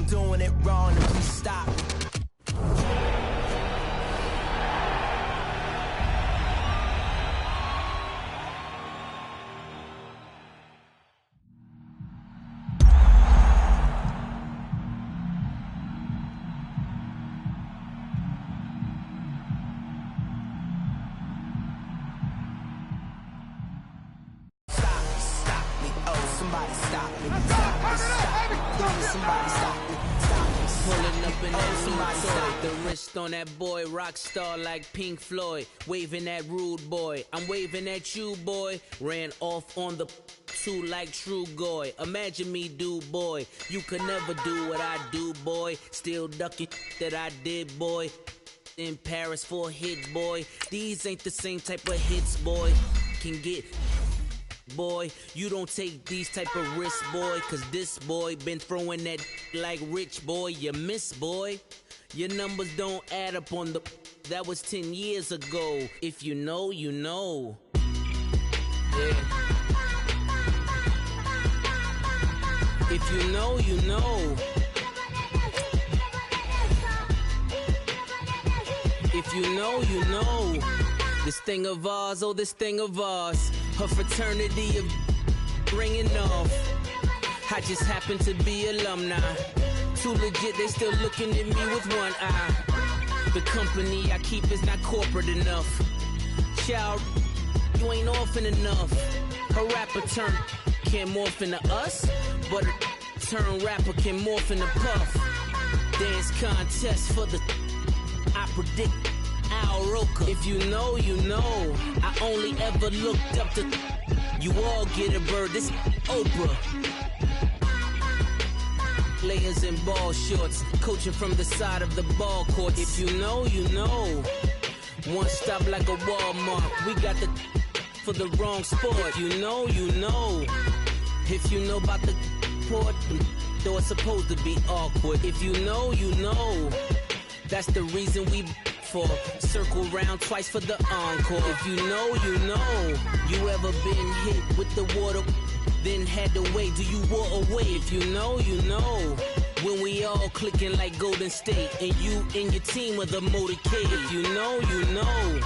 doing it wrong, then please stop. Somebody stop me. Stop me. Stop me. Please, somebody stop me. Stop me. Pulling up in that Somebody stop toy. The wrist on that boy, rock star like Pink Floyd. Waving at rude boy. I'm waving at you, boy. Ran off on the two like true goy. Imagine me do, boy. You could never do what I do, boy. Still ducking that I did, boy. In Paris for a hit, boy. These ain't the same type of hits, boy. Can get... Boy, you don't take these type of risks, boy. Cause this boy been throwing that like rich, boy. You miss, boy. Your numbers don't add up on the... That was 10 years ago. If you know, you know. Yeah. If you know, you know. If you know, you know. This thing of ours, oh, this thing of ours. Her fraternity of ringing off. I just happen to be alumni. Too legit, they still looking at me with one eye. The company I keep is not corporate enough. Child, you ain't orphan enough. A rapper turn can't morph into us, but a turn rapper can morph into Puff. Dance contest for the... I predict Al Roker. If you know, you know. I only ever looked up to... You all get a bird, this Oprah. Players in ball shorts, coaching from the side of the ball court. If you know, you know. One stop like a Walmart. We got the for the wrong sport. If you know, you know. If you know about the port, though it's supposed to be awkward. If you know, you know. That's the reason we for circle round twice for the encore. If you know, you know. You ever been hit with the water, then had to wait? Do you walk away? If you know, you know. When we all clicking like Golden State, and you and your team are the motorcade. If you know, you know.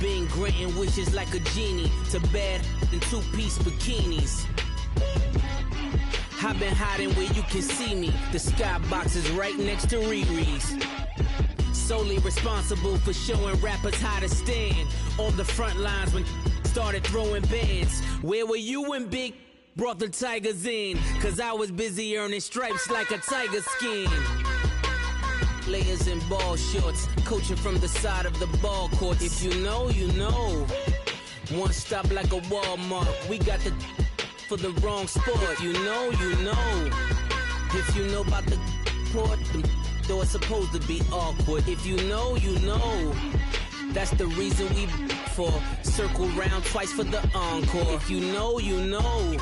Been granting wishes like a genie to bad in two-piece bikinis. I've been hiding where you can see me. The skybox is right next to Riri's. Solely responsible for showing rappers how to stand on the front lines when started throwing bands. Where were you when Big brought the Tigers in? Cause I was busy earning stripes like a tiger skin. Players in ball shorts, coaching from the side of the ball court. If you know, you know. One stop like a Walmart. We got the for the wrong sport. If you know, you know. If you know about the port, though it's supposed to be awkward. If you know, you know. That's the reason we for circle round twice for the encore. If you know, you know.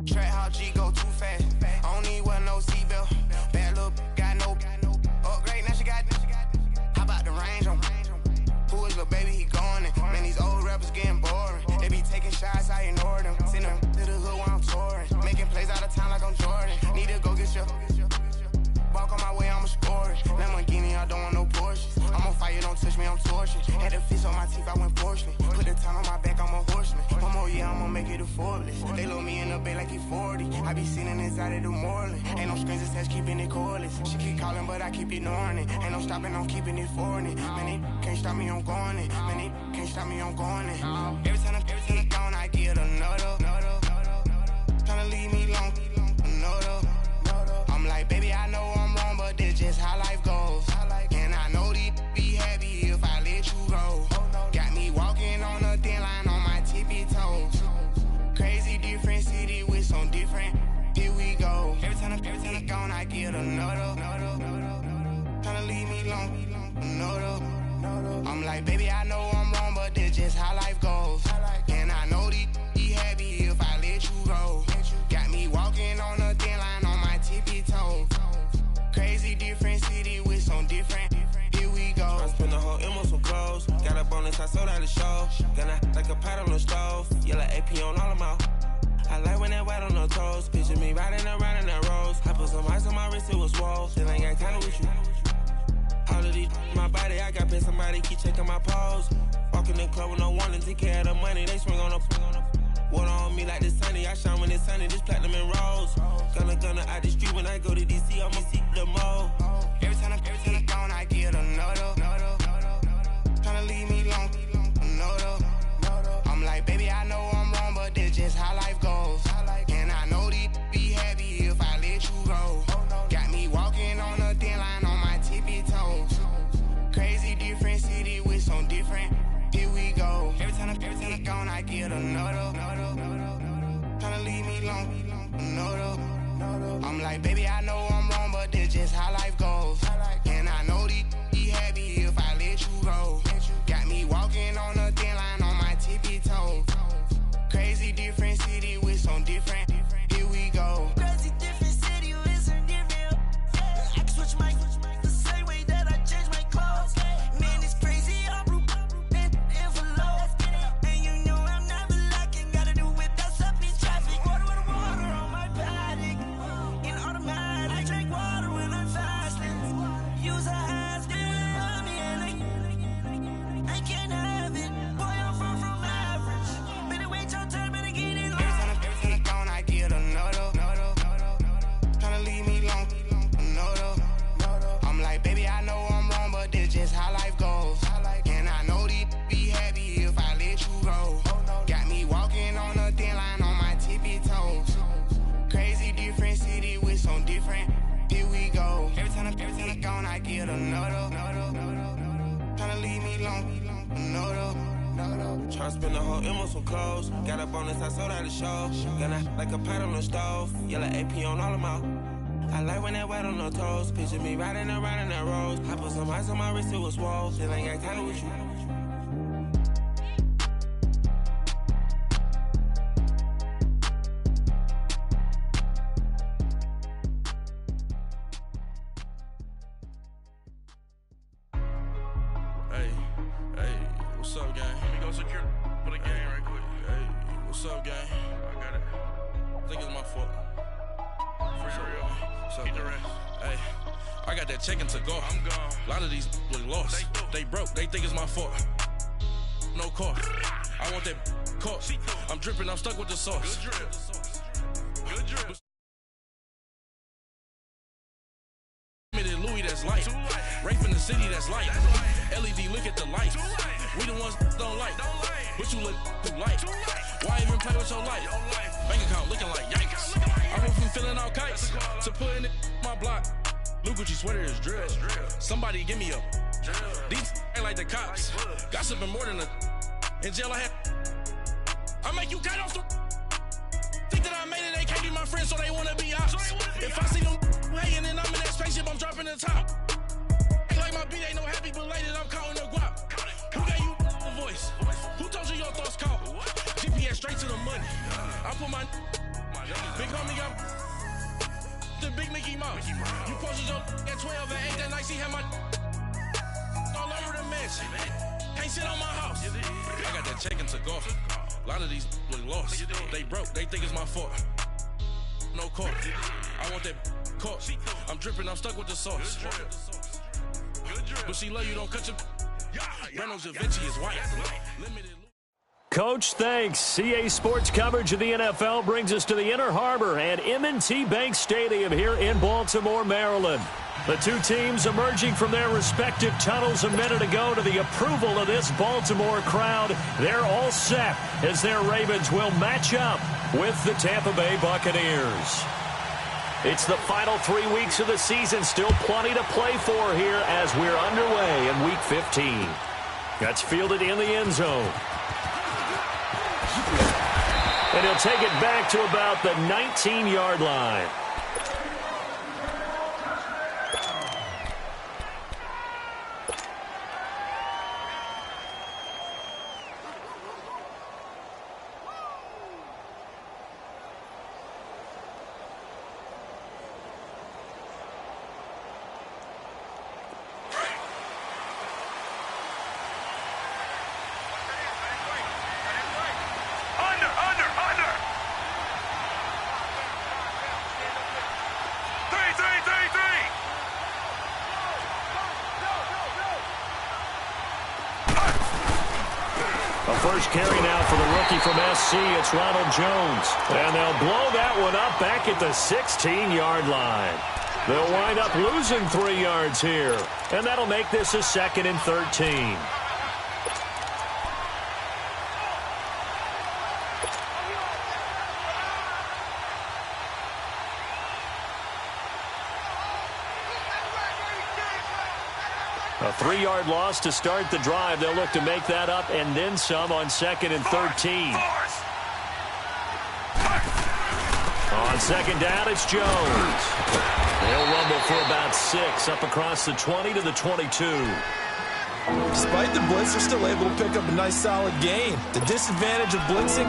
Track how G go too fast. I don't need one no seatbelt. Bad little got no upgrade. Now she got. How about the range on? Who is little baby? He going in. Man, these old rappers getting boring. They be taking shots, I ignore them. Send them to the hood while I'm touring. Making plays out of town like I'm Jordan. Need to go get your. Walk on my way, I'ma score it. Lamborghini, I don't want no Porsches. I'm on fire, don't touch me, I'm torching. Had the fish on my teeth, I went fortunate. Put the time on my back, I'm a horseman. One more year, I'ma make it a Forbes. They load me in the bay like he 40. I be sitting inside of the Moreland. Ain't no strings attached, keeping it cordless. She keep calling, but I keep ignoring it. Ain't no stopping, I'm keeping it foreign it. Man, they can't stop me, I'm going it. Man, they can't stop me, I'm going it. Every time I'm gone, I get another. Tryna leave me long, another. I'm like, baby, I know I'm but that's just how life goes. And I know these be happy if I let you go. No, though. I'm like, baby, I know I'm wrong, but that's just how life goes. And I know these be happy if I let you go. Got me walking on a thin line on my tippy toes. Crazy different city with some different. Here we go. I spent the whole M on some clothes. Got up on this, I sold out the show. Gonna like a pot on the stove. Yellow AP on all of my. I like when that white on the toes. Picture me riding around in that rose. I put some ice on my wrist, it was swole. Still ain't got time with you. All of these my body, I got paid somebody keep checking my pose. Walking in the club with no warning, take care of the money. They swing on the water on me like the sunny. I shine when it's sunny, this platinum and rose. Gonna out the street when I go to DC, I'ma see the mode. Every time I'm gone, I get another. Tryna leave me alone, I'm like, baby, I know I'm wrong, but that's just how life goes. And I know these be happy if I let you go. Got me walking on a thin line on my tippy toes. Crazy different city with some different. Here we go. Every time I'm gone, I get another. Tryna leave me alone, I'm like, baby, I know I'm wrong, but that's just how life goes. And I know these be happy if I let you go. Got me walking on a thin line on my tippy toes. Crazy different city with some different. Here we go. Crazy different city with some different. I can switch my the same way that I change my clothes. Man, it's crazy. I'm envelope. And you know I'm never lacking. Gotta do it. That's up in traffic. Water on my paddock. In automatic. I drink water when I'm fasting. Use a has on me and I can't have it. Boy, I'm far from average. Better wait your turn, better get in line. Every time I'm gone, I get another. Tryna leave me alone, I'm like, baby, I know I'm wrong, but that's just how life goes. And I know these be happy if I let you go. Got me walking on a thin line on my tippy toes. Crazy different city with some different. Here we go. Every time I'm gone, I get another. Tryna leave me alone, Tryna spend the whole M on some clothes. Got up on this, I sold out the show. Gonna like a pot on the stove. Yellow AP on all of my. I like when that white on the toes. Picture me riding around in that rose. I put some ice on my wrist, it was swole. Still ain't got time with you. Hey, what's up, gang? Let me go secure for the game right quick. Hey, what's up, gang? I got it. I think it's my fault. For real. What's up, the rest. Hey, I got that chicken to go. I'm gone. A lot of these look lost. They broke. They think it's my fault. No car. I want that caught. I'm dripping. I'm stuck with the sauce. Good drip. Louis, that's light. Rape in the city, that's light. LED, look at the lights. We the ones don't like. But you look too light. Why even play with your life? Bank account looking like yikes. I went from filling out kites to putting it my block. New Gucci sweater is drill. Somebody give me a. These ain't like the cops. Gossiping more than a. In jail I had. I make you cut off the. Think that I made it, they can't be my friends, so they wanna be ops. If I see them hating and I'm in that spaceship, I'm dropping the top. Ain't like my beat ain't no happy belated, I'm counting the guap. Who gave you a voice? Who told you your thoughts count? GPS straight to the money. I put my big homie got the big Mickey Mouse. You posted your at 12 and 8 that night, she had my all over the mansion. Can't sit on my house. I got that chicken to go. A lot of these look lost. They broke. They think it's my fault. No car. I want that caught. I'm dripping. I'm stuck with the sauce. But she love you. Don't cut your. Breno Javinci is white. Limited. Coach, thanks. CA Sports coverage of the NFL brings us to the Inner Harbor and M&T Bank Stadium here in Baltimore, Maryland. The two teams emerging from their respective tunnels a minute ago to the approval of this Baltimore crowd. They're all set as their Ravens will match up with the Tampa Bay Buccaneers. It's the final 3 weeks of the season. Still plenty to play for here as we're underway in Week 15. That's fielded in the end zone. And he'll take it back to about the 19-yard line. A first carry now for the rookie from SC. It's Ronald Jones. And they'll blow that one up back at the 16-yard line. They'll wind up losing 3 yards here. And that'll make this a 2nd and 13. A 3-yard loss to start the drive. They'll look to make that up and then some on 2nd and 13. On 2nd down, it's Jones. They'll rumble for about 6 up across the 20 to the 22. Despite the blitz, they're still able to pick up a nice solid gain. The disadvantage of blitzing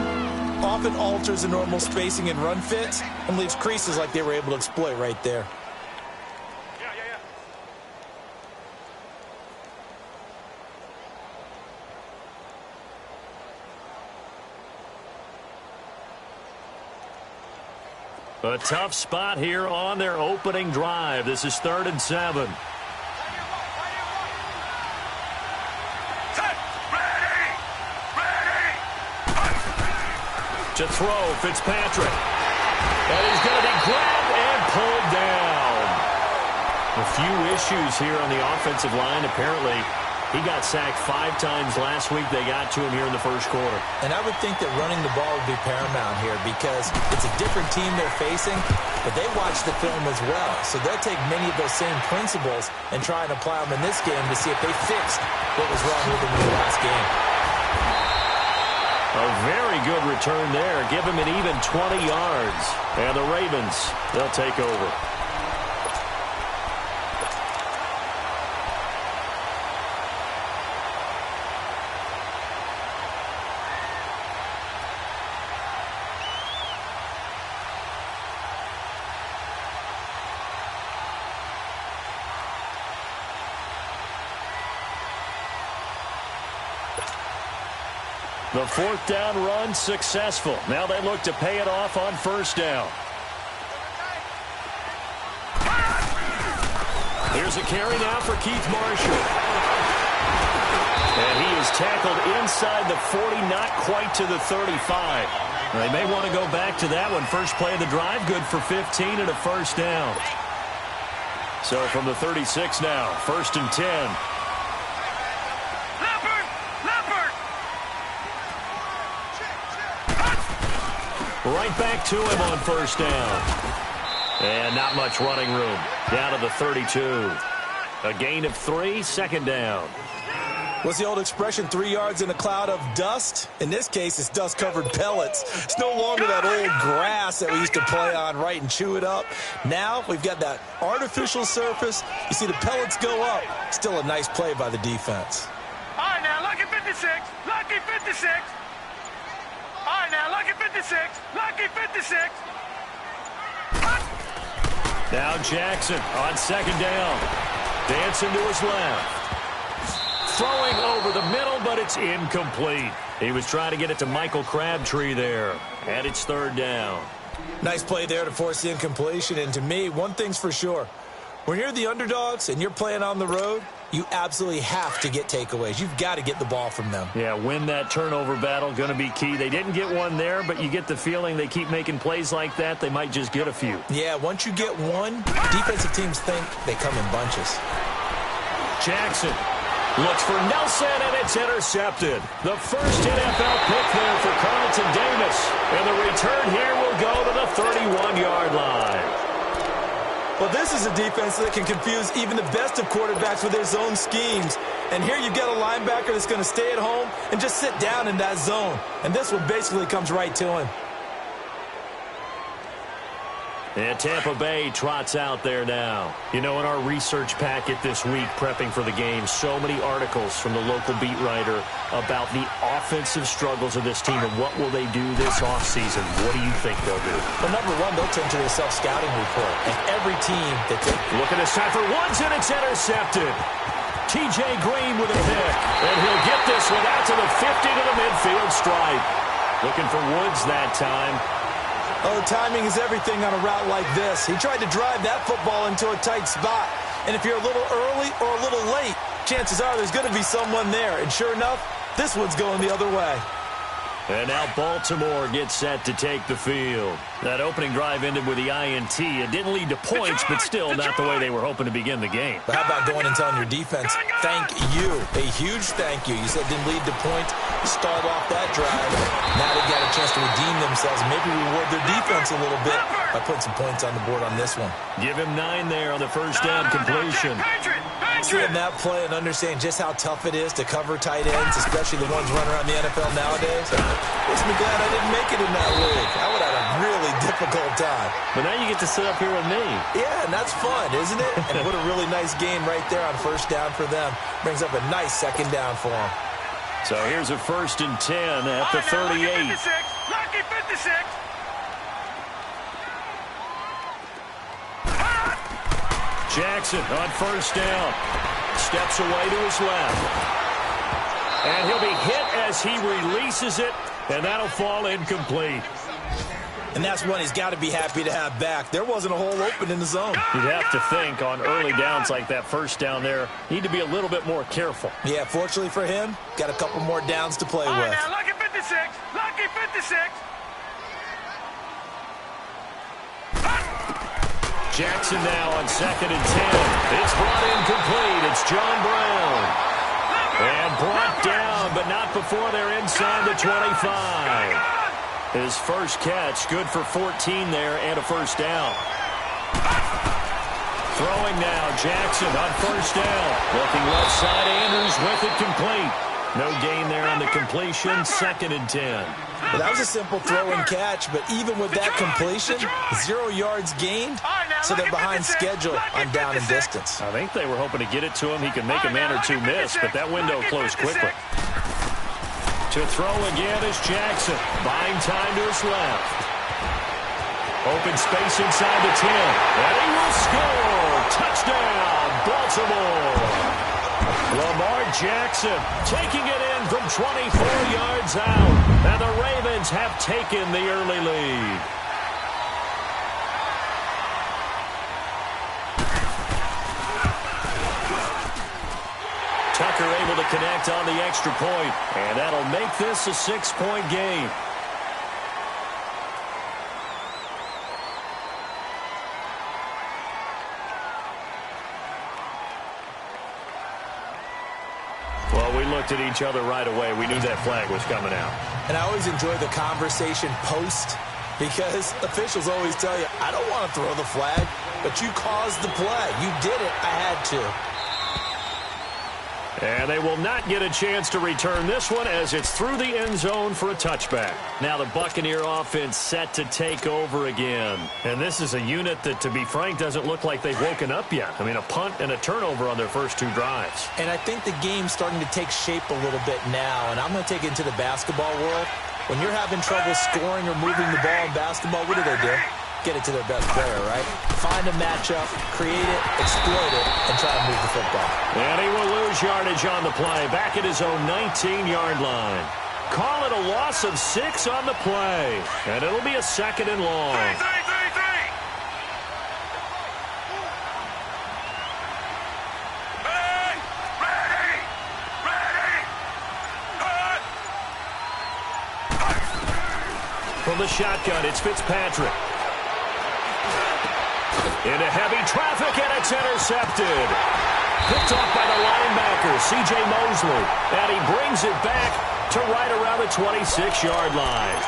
often alters the normal spacing and run fits and leaves creases like they were able to exploit right there. A tough spot here on their opening drive. This is 3rd and 7. To throw, Fitzpatrick. And he's going to be grabbed and pulled down. A few issues here on the offensive line. Apparently, he got sacked 5 times last week. They got to him here in the first quarter. And I would think that running the ball would be paramount here because it's a different team they're facing, but they watch the film as well. So they'll take many of those same principles and try and apply them in this game to see if they fixed what was wrong with them in the last game. A very good return there. Give him an even 20 yards. And the Ravens, they'll take over. The 4th down run successful. Now they look to pay it off on 1st down. Here's a carry now for Keith Marshall. And he is tackled inside the 40, not quite to the 35. They may want to go back to that one. First play of the drive, good for 15 and a 1st down. So from the 36 now, 1st and 10. Right back to him on 1st down. And not much running room. Down to the 32. A gain of 3, 2nd down. What's the old expression, 3 yards in a cloud of dust? In this case, it's dust-covered pellets. It's no longer that old grass that we used to play on, right, and chew it up. Now we've got that artificial surface. You see the pellets go up. Still a nice play by the defense. All right, now, lucky 56. Lucky 56. All right, now, lucky 56. Lucky 56. Now Jackson on 2nd down. Dancing to his left. Throwing over the middle, but it's incomplete. He was trying to get it to Michael Crabtree there. And it's 3rd down. Nice play there to force the incompletion. And to me, one thing's for sure. When you're the underdogs and you're playing on the road, you absolutely have to get takeaways. You've got to get the ball from them. Yeah, win that turnover battle, going to be key. They didn't get one there, but you get the feeling they keep making plays like that, they might just get a few. Yeah, once you get one, defensive teams think they come in bunches. Jackson looks for Nelson, and it's intercepted. The first NFL pick there for Carlton Davis. And the return here will go to the 31-yard line. Well, this is a defense that can confuse even the best of quarterbacks with their zone schemes. And here you've got a linebacker that's going to stay at home and just sit down in that zone. And this one basically comes right to him. And Tampa Bay trots out there now. You know, in our research packet this week, prepping for the game, so many articles from the local beat writer about the offensive struggles of this team and what will they do this offseason. What do you think they'll do? Well, number one, they'll turn to their self-scouting report. And every team that's look at this time for Woods, and it's intercepted. T.J. Green with a pick. And he'll get this one out to the 50 to the midfield stripe. Looking for Woods that time. Oh, timing is everything on a route like this. He tried to drive that football into a tight spot. And if you're a little early or a little late, chances are there's going to be someone there. And sure enough, this one's going the other way. And now Baltimore gets set to take the field. That opening drive ended with the INT. It didn't lead to points, but still not the way they were hoping to begin the game. But how about going and telling your defense, thank you, a huge thank you. You said it didn't lead to points. You start off that drive. Now they got a chance to redeem themselves and maybe reward their defense a little bit by putting some points on the board on this one. Give him 9 there on the first down completion. Seeing that play and understanding just how tough it is to cover tight ends, especially the ones running around the NFL nowadays, makes me glad I didn't make it in that league. I would have a really difficult time. But now you get to sit up here with me. Yeah, and that's fun, isn't it? And what a really nice game right there on first down for them. Brings up a nice second down for them. So here's a 1st and 10 at the 38. Lucky 56. Jackson on first down. Steps away to his left. And he'll be hit as he releases it, and that'll fall incomplete. And that's one he's got to be happy to have back. There wasn't a hole open in the zone. You'd have to think on early downs like that first down there, need to be a little bit more careful. Yeah, fortunately for him, got a couple more downs to play with. Now, lucky 56. Lucky 56. Jackson now on 2nd and 10. It's brought incomplete. It's John Brown. And brought down, but not before they're inside the 25. His first catch, good for 14 there and a first down. Throwing now, Jackson on first down. Looking left side, Andrews with it complete. No gain there on the completion, 2nd and 10. Well, that was a simple throw and catch, but even with that completion, 0 yards gained, so they're behind schedule on down and distance. I think they were hoping to get it to him. He could make a man or two miss, but that window closed quickly. To throw again is Jackson, buying time to his left. Open space inside the 10, and he will score! Touchdown, Baltimore! Lamar Jackson taking it in from 24 yards out, and the Ravens have taken the early lead. Tucker able to connect on the extra point, and that'll make this a 6-point game. Well, we looked at each other right away. We knew that flag was coming out. And I always enjoy the conversation post, because officials always tell you, I don't want to throw the flag, but you caused the play. You did it. I had to. And they will not get a chance to return this one as it's through the end zone for a touchback. Now the Buccaneer offense set to take over again. And this is a unit that, to be frank, doesn't look like they've woken up yet. I mean, a punt and a turnover on their first 2 drives. And I think the game's starting to take shape a little bit now. And I'm going to take it into the basketball world. When you're having trouble scoring or moving the ball in basketball, what do? Get it to their best player, right? Find a matchup, create it, exploit it, and try to move the football. And he will lose yardage on the play, back at his own 19-yard line. Call it a loss of 6 on the play, and it'll be a 2nd and long. From the shotgun, it's Fitzpatrick. Into heavy traffic, and it's intercepted. Picked off by the linebacker, C.J. Mosley. And he brings it back to right around the 26-yard line.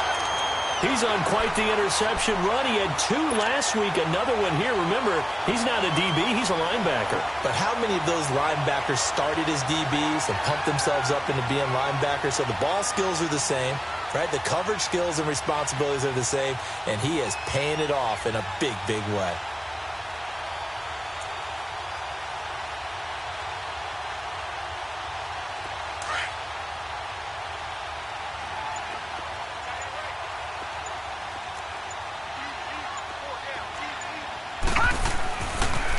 He's on quite the interception run. He had 2 last week, another one here. Remember, he's not a DB, he's a linebacker. But how many of those linebackers started as DBs and pumped themselves up into being linebackers? So the ball skills are the same, right? The coverage skills and responsibilities are the same, and he is paying it off in a big, big way.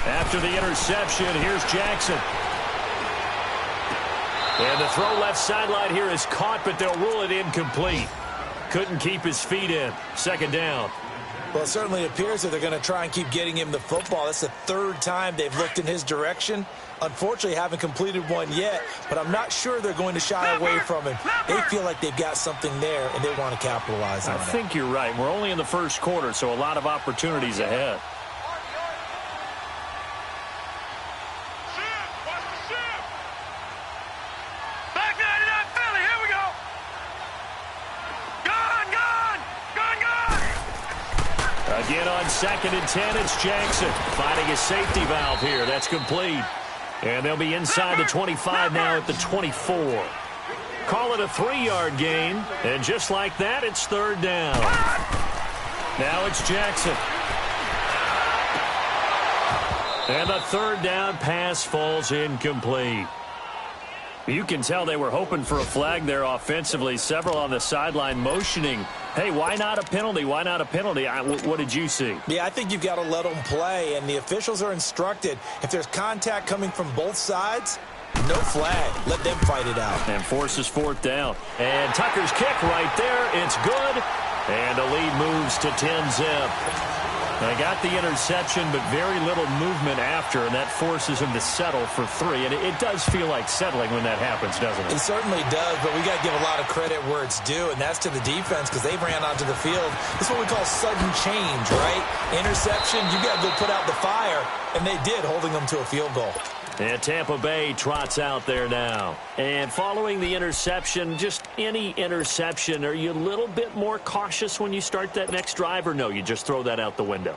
After the interception, here's Jackson. And the throw left sideline here is caught, but they'll rule it incomplete. Couldn't keep his feet in. 2nd down. Well, it certainly appears that they're going to try and keep getting him the football. That's the third time they've looked in his direction. Unfortunately, haven't completed one yet, but I'm not sure they're going to shy away from him. They feel like they've got something there, and they want to capitalize on it. I think you're right. We're only in the first quarter, so a lot of opportunities ahead. Again on 2nd and 10, it's Jackson finding a safety valve here. That's complete. And they'll be inside the 25 now at the 24. Call it a 3-yard gain. And just like that, it's 3rd down. Now it's Jackson. And the 3rd down pass falls incomplete. You can tell they were hoping for a flag there offensively. Several on the sideline motioning, hey, why not a penalty? Why not a penalty? What did you see? Yeah, I think you've got to let them play, and the officials are instructed, if there's contact coming from both sides, no flag. Let them fight it out. And forces 4th down. And Tucker's kick right there. It's good. And the lead moves to 10-zip. They got the interception, but very little movement after, and that forces him to settle for 3. And it does feel like settling when that happens, doesn't it? It certainly does, but we got to give a lot of credit where it's due, and that's to the defense because they ran onto the field. This is what we call sudden change, right? Interception, you got to go put out the fire, and they did, holding them to a field goal. And Tampa Bay trots out there now. And following the interception, just any interception, are you a little bit more cautious when you start that next drive, or no, you just throw that out the window?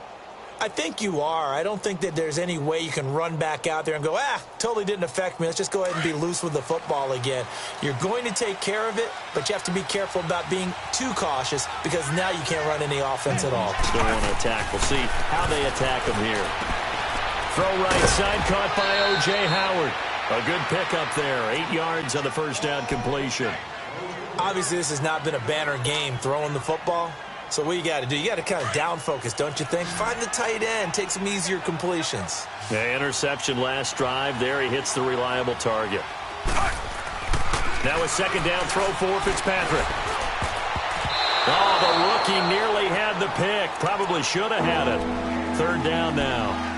I think you are. I don't think that there's any way you can run back out there and go, totally didn't affect me. Let's just go ahead and be loose with the football again. You're going to take care of it, but you have to be careful about being too cautious because now you can't run any offense at all. Still want to attack. We'll see how they attack them here. Throw right side, caught by O.J. Howard. A good pickup there. 8 yards on the first down completion. Obviously, this has not been a banner game throwing the football. So what you got to do, you got to kind of down focus, don't you think? Find the tight end, take some easier completions. Yeah, interception last drive. There he hits the reliable target. Now a 2nd down throw for Fitzpatrick. Oh, the rookie nearly had the pick. Probably should have had it. 3rd down now.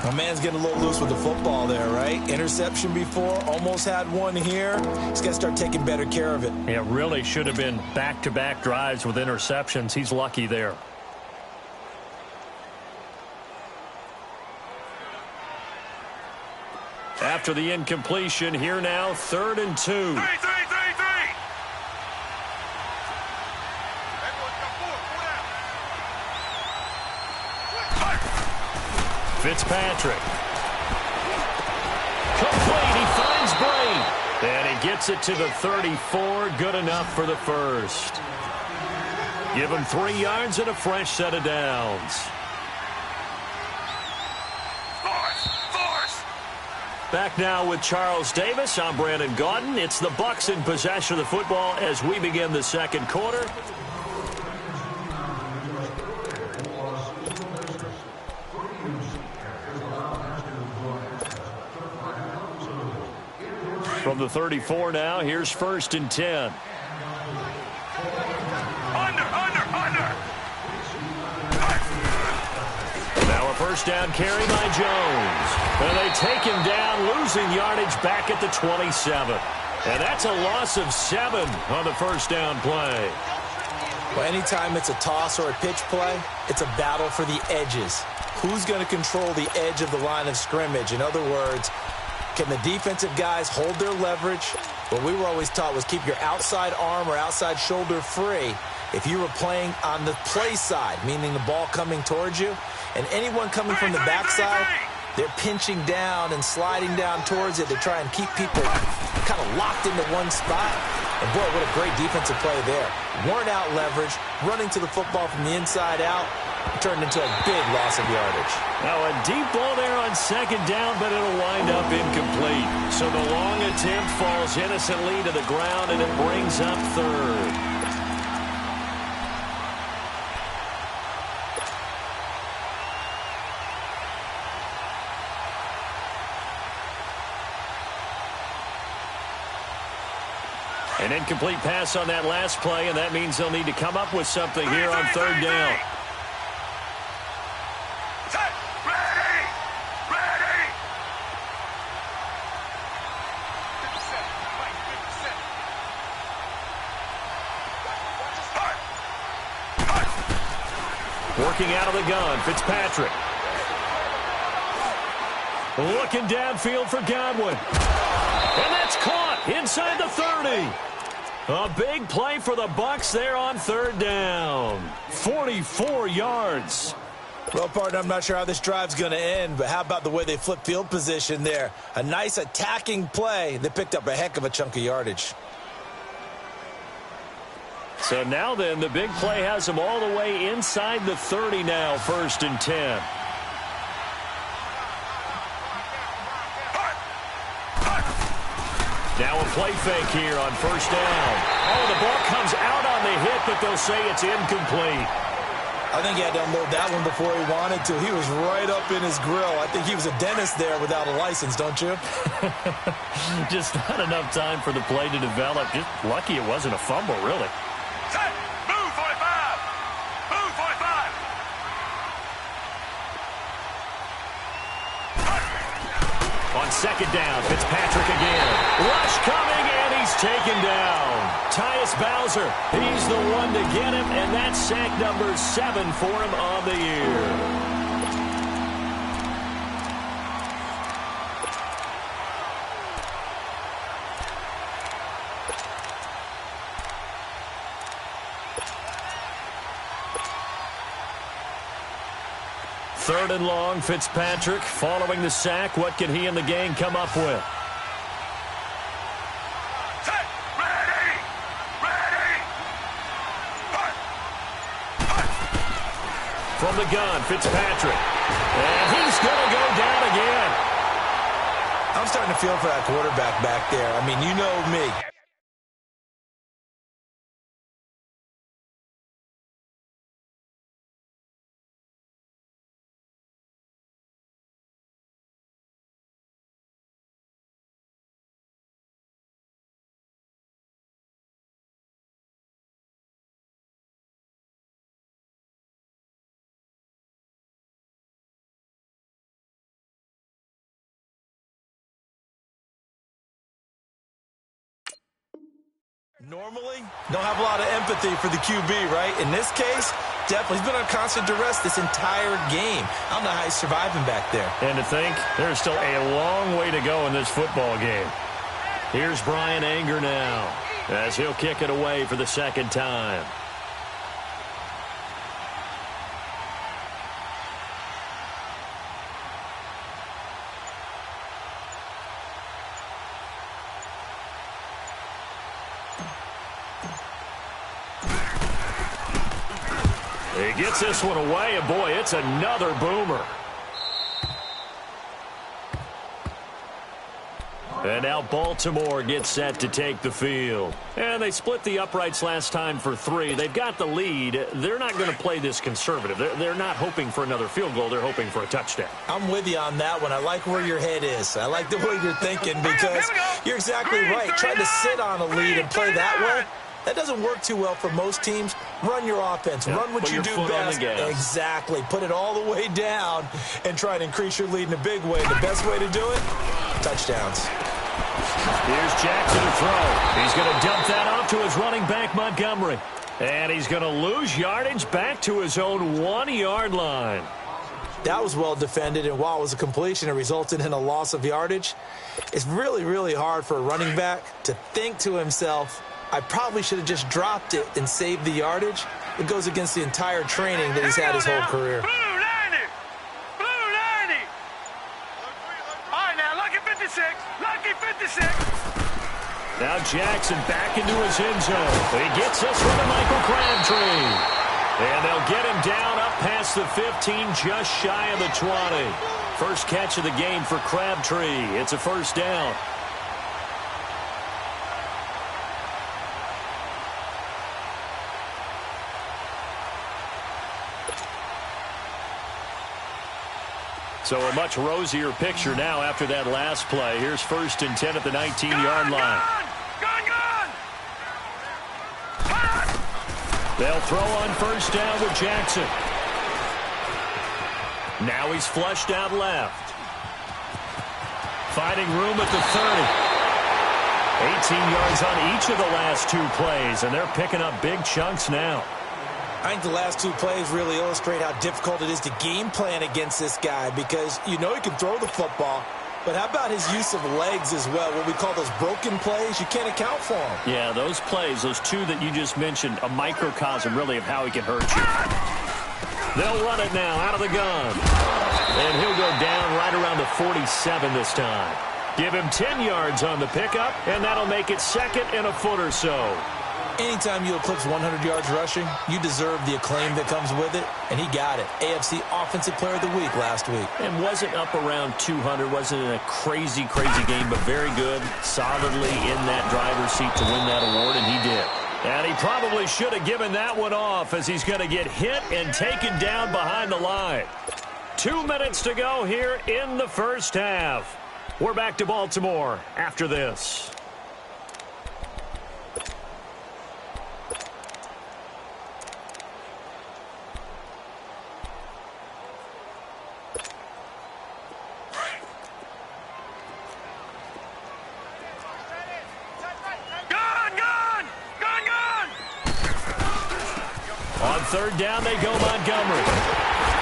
My man's getting a little loose with the football there, right? Interception before, almost had one here. He's got to start taking better care of it. Yeah, really should have been back-to-back drives with interceptions. He's lucky there. After the incompletion, here now, 3rd and 2. 3. Fitzpatrick. Complete. He finds Bray. And he gets it to the 34. Good enough for the first. Give him 3 yards and a fresh set of downs. Force. Back now with Charles Davis. I'm Brandon Gaudin. It's the Bucs in possession of the football as we begin the second quarter. From the 34 now, here's 1st and 10. Under. Now a first down carry by Jones. And they take him down, losing yardage back at the 27. And that's a loss of 7 on the first down play. Well, anytime it's a toss or a pitch play, it's a battle for the edges. Who's going to control the edge of the line of scrimmage? In other words, can the defensive guys hold their leverage? What we were always taught was keep your outside arm or outside shoulder free if you were playing on the play side, meaning the ball coming towards you. And anyone coming from the backside, they're pinching down and sliding down towards it to try and keep people kind of locked into one spot. And boy, what a great defensive play there. Worn out leverage, running to the football from the inside out. Turned into a big loss of yardage. Now a deep ball there on 2nd down, but it'll wind up incomplete. So the long attempt falls innocently to the ground, and it brings up 3rd. An incomplete pass on that last play, and that means they'll need to come up with something here on third down. Set. Ready. Ready. 57. Working out of the gun, Fitzpatrick. Looking downfield for Godwin. And that's caught inside the 30. A big play for the Bucs there on third down. 44 yards. Well, partner, I'm not sure how this drive's going to end, but how about the way they flip field position there? A nice attacking play. They picked up a heck of a chunk of yardage. So now then, the big play has them all the way inside the 30 now, 1st and 10. Now a play fake here on 1st down. Oh, the ball comes out on the hit, but they'll say it's incomplete. I think he had to unload that one before he wanted to. He was right up in his grill. I think he was a dentist there without a license, don't you? Just not enough time for the play to develop. Just lucky it wasn't a fumble, really. Set. Move 45. Move 45. On 2nd down, Fitzpatrick again. Rush coming, and he's taken down. Tyus Bowser, he's the one to get him, and that's sack number 7 for him on the year. Third and long, Fitzpatrick following the sack. What can he and the gang come up with? Set. Ready. Ready. From the gun, Fitzpatrick. And he's going to go down again. I'm starting to feel for that quarterback back there. I mean, you know me. Normally, don't have a lot of empathy for the QB, right? In this case, definitely. He's been on constant duress this entire game. I don't know how he's surviving back there. And to think, there's still a long way to go in this football game. Here's Brian Anger now, as he'll kick it away for the 2nd time. He gets this one away, and boy, it's another boomer. And now Baltimore gets set to take the field. And they split the uprights last time for 3. They've got the lead. They're not going to play this conservative. They're not hoping for another field goal. They're hoping for a touchdown. I'm with you on that one. I like where your head is. I like the way you're thinking because you're exactly right. Trying to sit on a lead and play that way, that doesn't work too well for most teams. Run your offense. Run what you do best. Exactly. Put it all the way down and try to increase your lead in a big way. The best way to do it, touchdowns. Here's Jackson to throw. He's going to dump that off to his running back, Montgomery. And he's going to lose yardage back to his own 1-yard line. That was well defended, and while it was a completion, it resulted in a loss of yardage. It's really, really hard for a running back to think to himself, I probably should have just dropped it and saved the yardage. It goes against the entire training that he's had his whole career. Blue 90. Blue 90. All right, now, lucky 56. Lucky 56. Now Jackson back into his end zone. He gets this one to Michael Crabtree. And they'll get him down up past the 15, just shy of the 20. First catch of the game for Crabtree. It's a 1st down. So a much rosier picture now after that last play. Here's 1st and 10 at the 19-yard line. Gun! They'll throw on first down with Jackson. Now he's flushed out left. Finding room at the 30. 18 yards on each of the last 2 plays, and they're picking up big chunks now. I think the last 2 plays really illustrate how difficult it is to game plan against this guy, because you know he can throw the football, but how about his use of legs as well? What we call those broken plays, you can't account for them. Yeah, those plays, those 2 that you just mentioned, a microcosm really of how he can hurt you. They'll run it now out of the gun. And he'll go down right around the 47 this time. Give him 10 yards on the pickup, and that'll make it 2nd and a foot or so. Anytime you eclipse 100 yards rushing, you deserve the acclaim that comes with it, and he got it. AFC Offensive Player of the Week last week. And wasn't up around 200, wasn't in a crazy game, but very good, solidly in that driver's seat to win that award, and he did. And he probably should have given that one off, as he's going to get hit and taken down behind the line. 2 minutes to go here in the first half. We're back to Baltimore after this. On third down, they go Montgomery.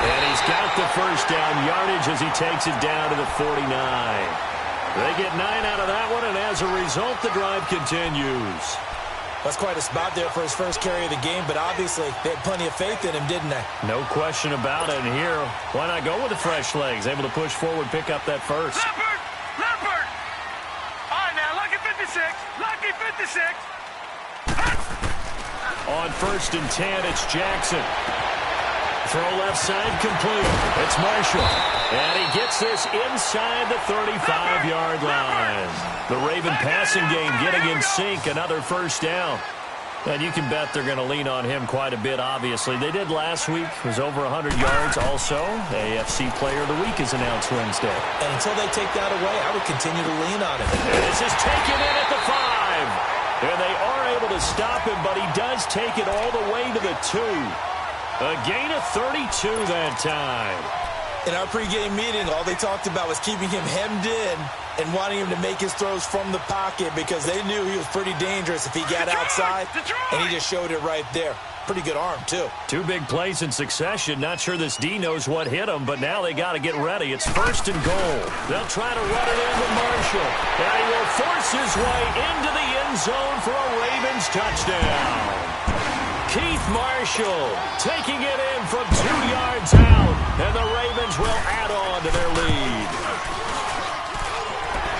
And he's got the first down yardage as he takes it down to the 49. They get 9 out of that one, and as a result, the drive continues. That's quite a spot there for his first carry of the game, but obviously they had plenty of faith in him, didn't they? No question about it. And here, why not go with the fresh legs? Able to push forward, pick up that first. Leopard! Leopard! All right, now, lucky 56. Lucky 56. On 1st and 10, it's Jackson. Throw left side complete. It's Marshall. And he gets this inside the 35-yard line. The Raven passing game getting in sync. Another first down. And you can bet they're going to lean on him quite a bit, obviously. They did last week. It was over 100 yards also. AFC Player of the Week is announced Wednesday. And until they take that away, I would continue to lean on him. And this is taken in at the 5. And they are able to stop him, but he does take it all the way to the 2. A gain of 32 that time. In our pregame meeting, all they talked about was keeping him hemmed in and wanting him to make his throws from the pocket, because they knew he was pretty dangerous if he got outside, and he just showed it right there. Pretty good arm, too. 2 big plays in succession. Not sure this D knows what hit him, but now they got to get ready. It's 1st and goal. They'll try to run it in with Marshall. And he will force his way into the end zone for a Ravens touchdown. Keith Marshall taking it in from 2 yards out, and the Ravens will add on to their lead.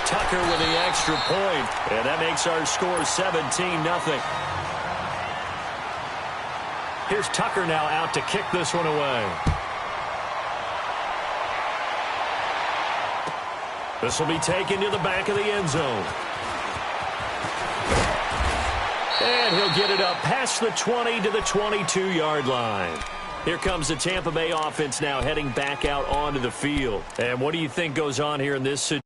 Tucker with the extra point, and that makes our score 17-0. Here's Tucker now out to kick this one away. This will be taken to the back of the end zone. And he'll get it up past the 20 to the 22-yard line. Here comes the Tampa Bay offense now heading back out onto the field. And what do you think goes on here in this situation?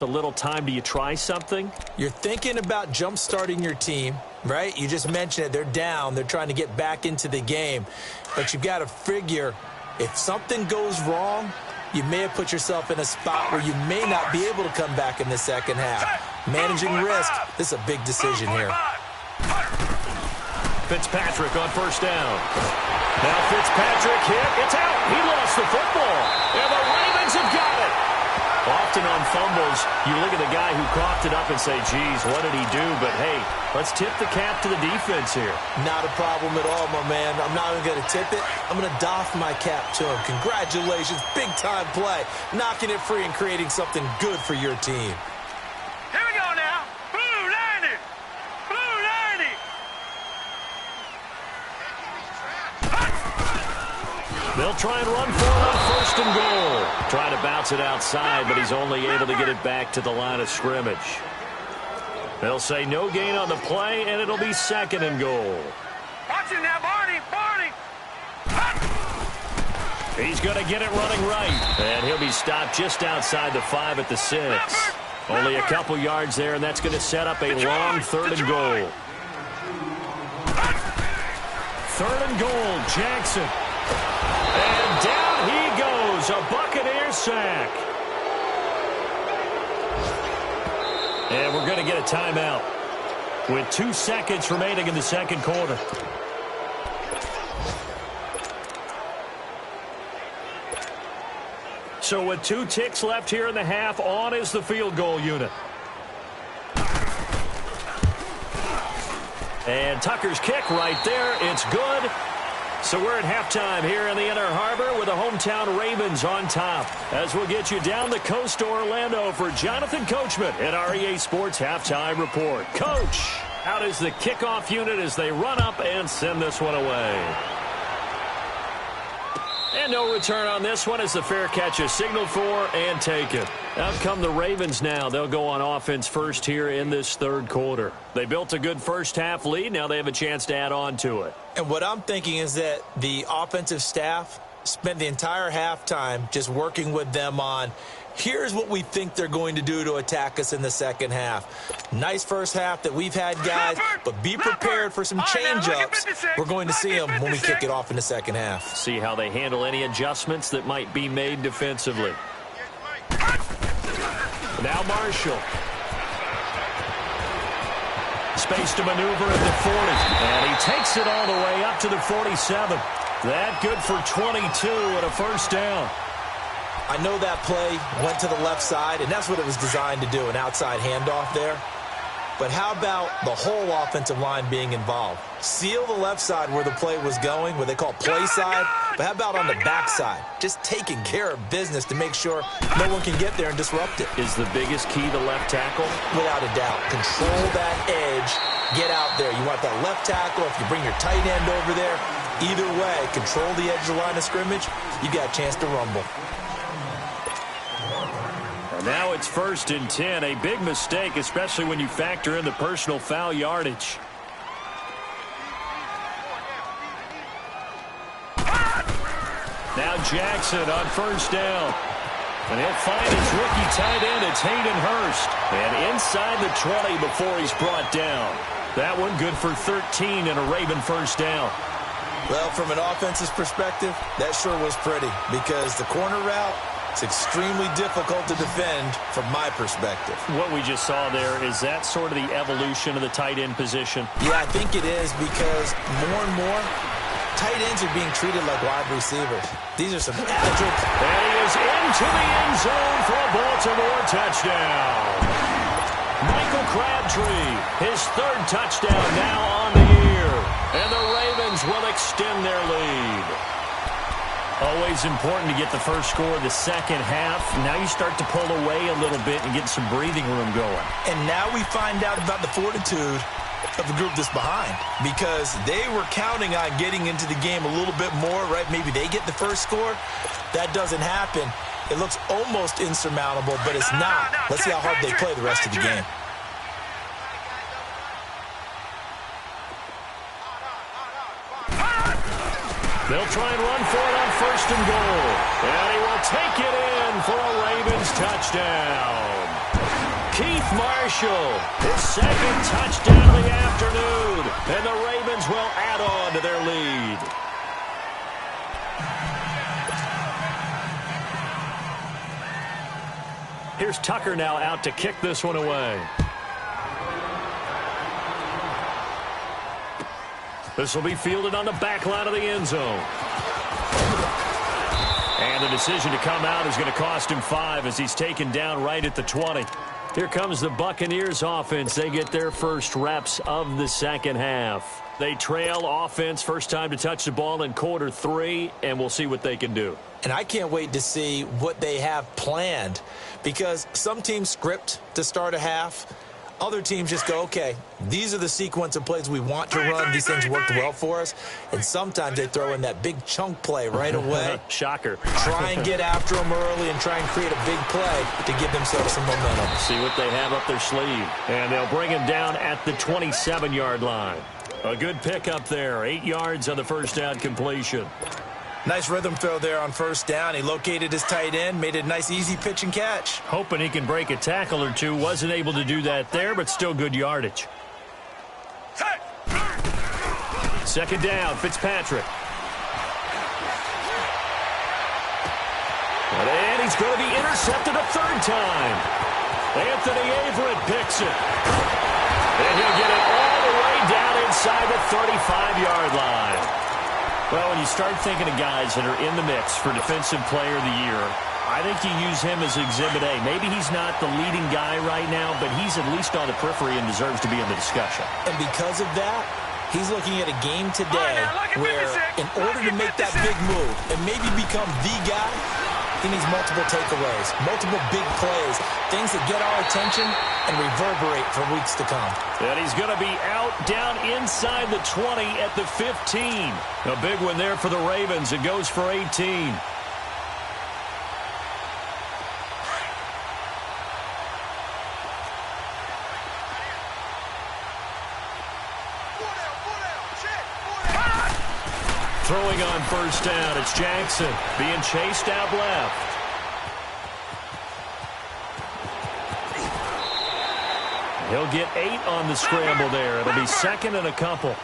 A little time, do you try something? You're thinking about jump-starting your team, right? You just mentioned it. They're down. They're trying to get back into the game. But you've got to figure, if something goes wrong, you may have put yourself in a spot where you may not be able to come back in the second half. Managing risk, this is a big decision here. Fitzpatrick on first down. Now Fitzpatrick hit. It's out. He lost the football. And the Ravens have got it. Often on fumbles, you look at the guy who coughed it up and say, geez, what did he do? But, hey, let's tip the cap to the defense here. Not a problem at all, my man. I'm not even going to tip it. I'm going to doff my cap to him. Congratulations. Big-time play. Knocking it free and creating something good for your team. Here we go now. Blue 90. Blue 90. They'll try and run for it on 1st and goal. Trying to bounce it outside, but he's only able to get it back to the line of scrimmage. They'll say no gain on the play, and it'll be 2nd and goal. Watch him now, Barney. Barney. He's going to get it running right. And he'll be stopped just outside the 5 at the 6. Only a couple yards there, and that's going to set up a long 3rd and goal. 3rd and goal, Jackson. And down he goes, a Buccaneer sack. And we're going to get a timeout with 2 seconds remaining in the second quarter. So with 2 ticks left here in the half, on is the field goal unit. And Tucker's kick right there. It's good. So we're at halftime here in the Inner Harbor with the hometown Ravens on top. As we'll get you down the coast to Orlando for Jonathan Coachman at our EA Sports Halftime Report. Coach, how does the kickoff unit as they run up and send this one away? And no return on this one as the fair catch is signaled for and taken. Out come the Ravens now. They'll go on offense first here in this 3rd quarter. They built a good first half lead. Now they have a chance to add on to it. And what I'm thinking is that the offensive staff spent the entire halftime just working with them on, here's what we think they're going to do to attack us in the second half. Nice first half that we've had, guys, but be prepared for some change-ups. We're going to see them when we kick it off in the second half. See how they handle any adjustments that might be made defensively. Now Marshall. Space to maneuver at the 40. And he takes it all the way up to the 47. That good for 22 and a first down. I know that play went to the left side, and that's what it was designed to do, an outside handoff there. But how about the whole offensive line being involved? Seal the left side where the play was going, what they call play side. But how about on the backside? Just taking care of business to make sure no one can get there and disrupt it. Is the biggest key the left tackle? Without a doubt. Control that edge. Get out there. You want that left tackle. If you bring your tight end over there, either way, control the edge of the line of scrimmage, you got a chance to rumble. Now it's 1st and 10, a big mistake, especially when you factor in the personal foul yardage. Now Jackson on first down. And he'll find his rookie tight end. It's Hayden Hurst. And inside the 20 before he's brought down. That one good for 13 and a Raven first down. Well, from an offensive perspective, that sure was pretty because the corner route, it's extremely difficult to defend from my perspective. What we just saw there, is that sort of the evolution of the tight end position? Yeah, I think it is because more and more, tight ends are being treated like wide receivers. These are some agile. And he is into the end zone for a Baltimore touchdown. Michael Crabtree, his 3rd touchdown now on the year. And the Ravens will extend their lead. Always important to get the first score of the second half. Now you start to pull away a little bit and get some breathing room going. And now we find out about the fortitude of the group that's behind because they were counting on getting into the game a little bit more, right? Maybe they get the first score. That doesn't happen. It looks almost insurmountable, but it's not. Let's see how hard they play the rest of the game. They'll try and run for it on 1st and goal. And he will take it in for a Ravens touchdown. Keith Marshall, his 2nd touchdown of the afternoon. And the Ravens will add on to their lead. Here's Tucker now out to kick this one away. This will be fielded on the back line of the end zone. And the decision to come out is going to cost him 5 as he's taken down right at the 20. Here comes the Buccaneers offense. They get their first reps of the second half. They trail offense, first time to touch the ball in quarter 3, and we'll see what they can do. And I can't wait to see what they have planned because some teams script to start a half. Other teams just go, okay, these are the sequence of plays we want to run. These things worked well for us. And sometimes they throw in that big chunk play right away. Shocker. Try and get after them early and try and create a big play to give themselves some momentum. See what they have up their sleeve. And they'll bring him down at the 27-yard line. A good pickup there. 8 yards on the first down completion. Nice rhythm throw there on first down. He located his tight end, made it a nice easy pitch and catch. Hoping he can break a tackle or two. Wasn't able to do that there, but still good yardage. Second down, Fitzpatrick. And he's going to be intercepted a third time. Anthony Averett picks it. And he'll get it all the way down inside the 35-yard line. Well, when you start thinking of guys that are in the mix for Defensive Player of the Year, I think you use him as Exhibit A. Maybe he's not the leading guy right now, but he's at least on the periphery and deserves to be in the discussion. And because of that, he's looking at a game today where in order to make that big move and maybe become the guy, he needs multiple takeaways, multiple big plays, things that get our attention and reverberate for weeks to come. And he's going to be out down inside the 20 at the 15. A big one there for the Ravens. It goes for 18. Throwing on first down, it's Jackson being chased out left. He'll get 8 on the scramble there. It'll be second and a couple.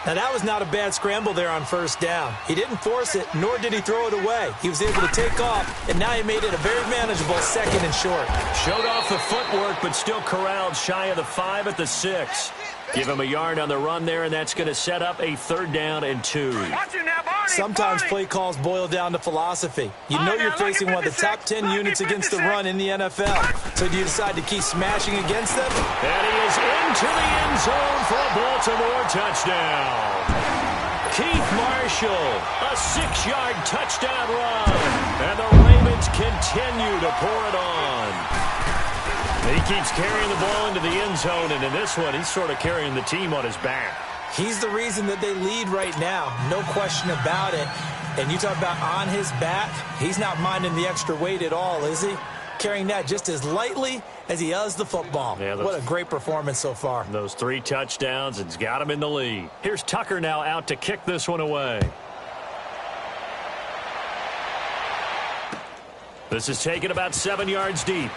Now, that was not a bad scramble there on first down. He didn't force it, nor did he throw it away. He was able to take off, and now he made it a very manageable second and short. Showed off the footwork, but still corralled shy of the 5 at the 6. Give him a yard on the run there, and that's going to set up a third down and 2. Sometimes play calls boil down to philosophy. You know you're facing one of the top 10 units against the run in the NFL. So do you decide to keep smashing against them? And he is into the end zone for a Baltimore touchdown. Keith Marshall, a 6-yard touchdown run. And the Ravens continue to pour it on. He keeps carrying the ball into the end zone, and in this one, he's sort of carrying the team on his back. He's the reason that they lead right now, no question about it. And you talk about on his back, he's not minding the extra weight at all, is he? Carrying that just as lightly as he does the football. Yeah, what a great performance so far. Those 3 touchdowns, it's got him in the lead. Here's Tucker now out to kick this one away. This is taken about 7 yards deep.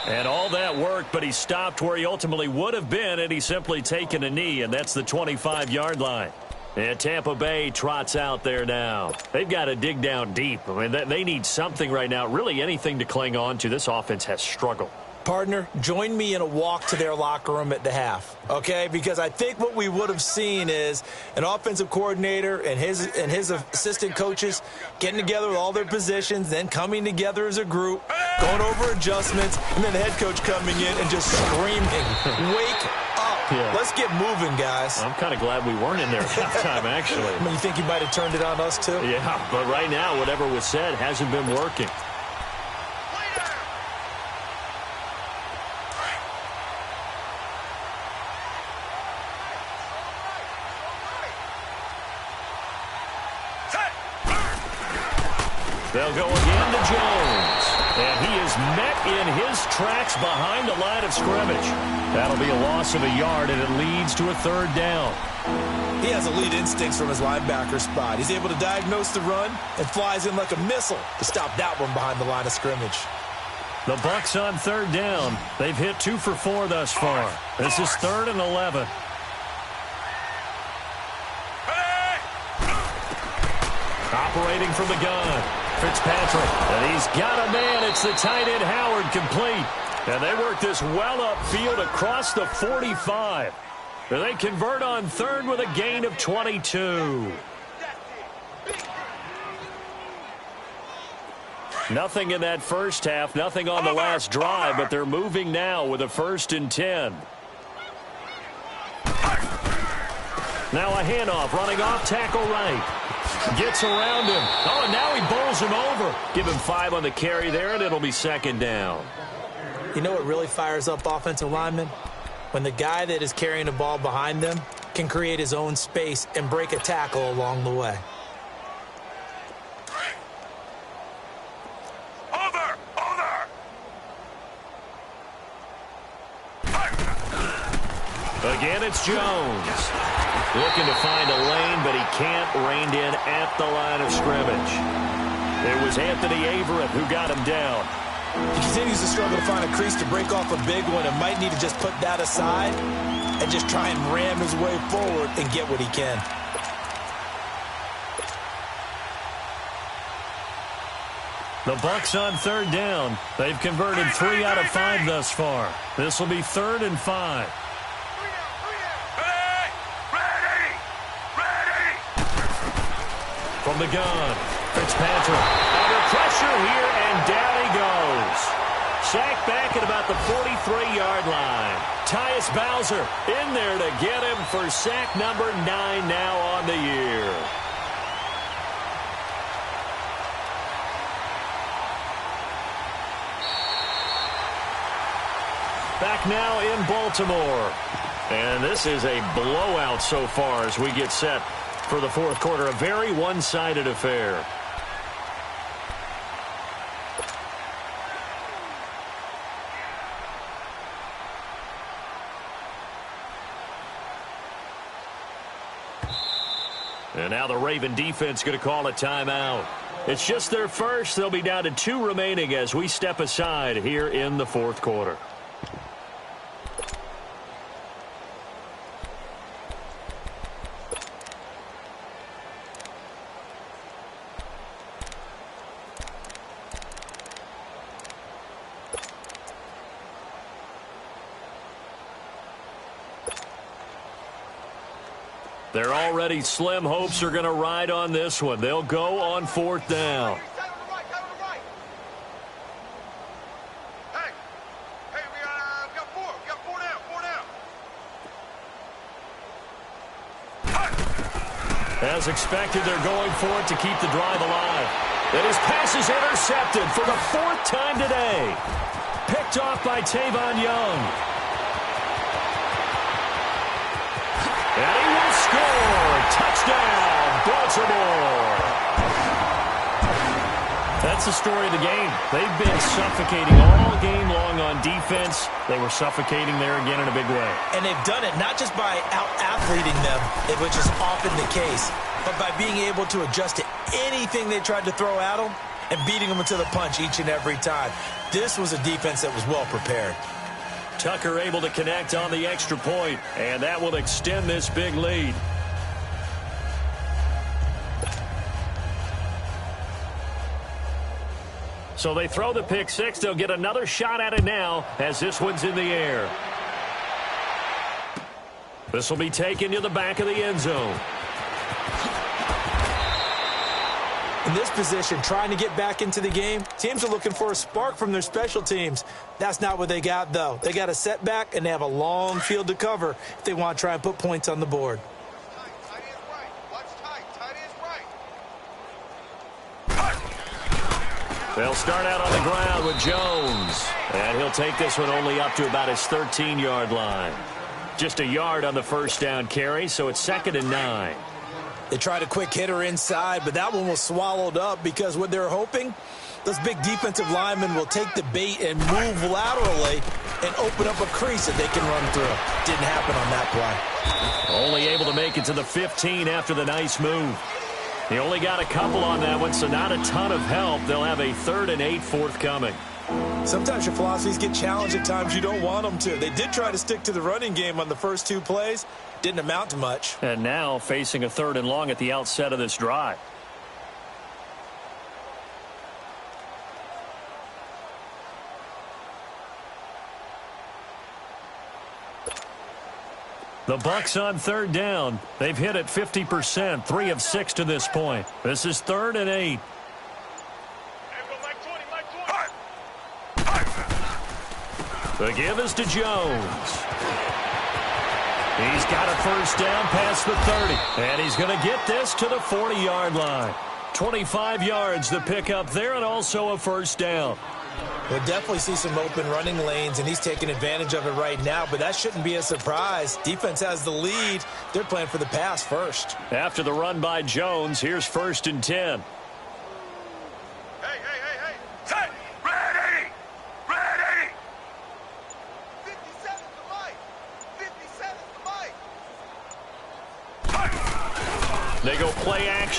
And all that worked, but he stopped where he ultimately would have been had he simply taken a knee, and that's the 25-yard line. And Tampa Bay trots out there now. They've got to dig down deep. I mean, they need something right now, really anything to cling on to. This offense has struggled. Partner, join me in a walk to their locker room at the half, okay? Because I think what we would have seen is an offensive coordinator and his assistant coaches getting together with all their positions, then coming together as a group, going over adjustments, and then the head coach coming in and just screaming, wake up. Yeah. Let's get moving, guys. I'm kind of glad we weren't in there at halftime, actually. I mean, you think he might have turned it on us, too? Yeah, but right now, whatever was said hasn't been working. They'll go again to Jones. And he is met in his tracks behind the line of scrimmage. That'll be a loss of a yard, and it leads to a third down. He has elite instincts from his linebacker spot. He's able to diagnose the run and flies in like a missile to stop that one behind the line of scrimmage. The Bucs on third down. They've hit 2 for 4 thus far. This is 3rd and 11. Operating from the gun. Fitzpatrick, and he's got a man. It's the tight end Howard, complete. And they work this well upfield across the 45. And they convert on third with a gain of 22. Nothing in that first half, nothing on the last drive, but they're moving now with a 1st and 10. Now a handoff, running off tackle right. Gets around him. Oh, and now he bowls him over. Give him 5 on the carry there, and it'll be 2nd down. You know what really fires up offensive linemen? When the guy that is carrying the ball behind them can create his own space and break a tackle along the way. Again, it's Jones. Looking to find a lane, but he can't. Reined in at the line of scrimmage. It was Anthony Averett who got him down. He continues to struggle to find a crease to break off a big one and might need to just put that aside and just try and ram his way forward and get what he can. The Bucs on third down. They've converted 3 out of 5 thus far. This will be 3rd and 5. From the gun, Fitzpatrick under pressure here, and down he goes. Sacked back at about the 43-yard line. Tyus Bowser in there to get him for sack number 9 now on the year. Back now in Baltimore. And this is a blowout so far as we get set for the fourth quarter. A very one-sided affair. And now the Raven defense going to call a timeout. It's just their first. They'll be down to 2 remaining as we step aside here in the fourth quarter. Their already slim hopes are going to ride on this one. They'll go on 4th down. Hey, we got 4. We got 4 down. 4 down. As expected, they're going for it to keep the drive alive. And his pass is intercepted for the 4th time today. Picked off by Tavon Young. And he will score. Touchdown, Baltimore. That's the story of the game. They've been suffocating all game long on defense. They were suffocating there again in a big way. And they've done it not just by out-athleting them, which is often the case, but by being able to adjust to anything they tried to throw at them and beating them into the punch each and every time. This was a defense that was well prepared. Tucker able to connect on the extra point, and that will extend this big lead. So they throw the pick six. They'll get another shot at it now as this one's in the air. This will be taken to the back of the end zone. In this position, trying to get back into the game, teams are looking for a spark from their special teams. That's not what they got, though. They got a setback, and they have a long field to cover if they want to try and put points on the board. Tight end's right. Watch tight. Tight end's right. They'll start out on the ground with Jones. And he'll take this one only up to about his 13-yard line. Just a yard on the first down carry, so it's 2nd and 9. They tried a quick hitter inside, but that one was swallowed up because what they're hoping, those big defensive linemen will take the bait and move laterally and open up a crease that they can run through. Didn't happen on that play. Only able to make it to the 15 after the nice move. He only got a couple on that one, so not a ton of help. They'll have a 3rd and 8 forthcoming. Sometimes your philosophies get challenged at times you don't want them to. They did try to stick to the running game on the first 2 plays. Didn't amount to much. And now facing a 3rd and long at the outset of this drive. The Bucs on 3rd down. They've hit it 50%, 3 of 6 to this point. This is 3rd and 8. The give is to Jones. He's got a first down past the 30. And he's going to get this to the 40-yard line. 25 yards the pickup there, and also a first down. We'll definitely see some open running lanes, and he's taking advantage of it right now, but that shouldn't be a surprise. Defense has the lead. They're playing for the pass first. After the run by Jones, here's 1st and 10. Hey. Set. Ready. 57 to Mike. 57 to Mike.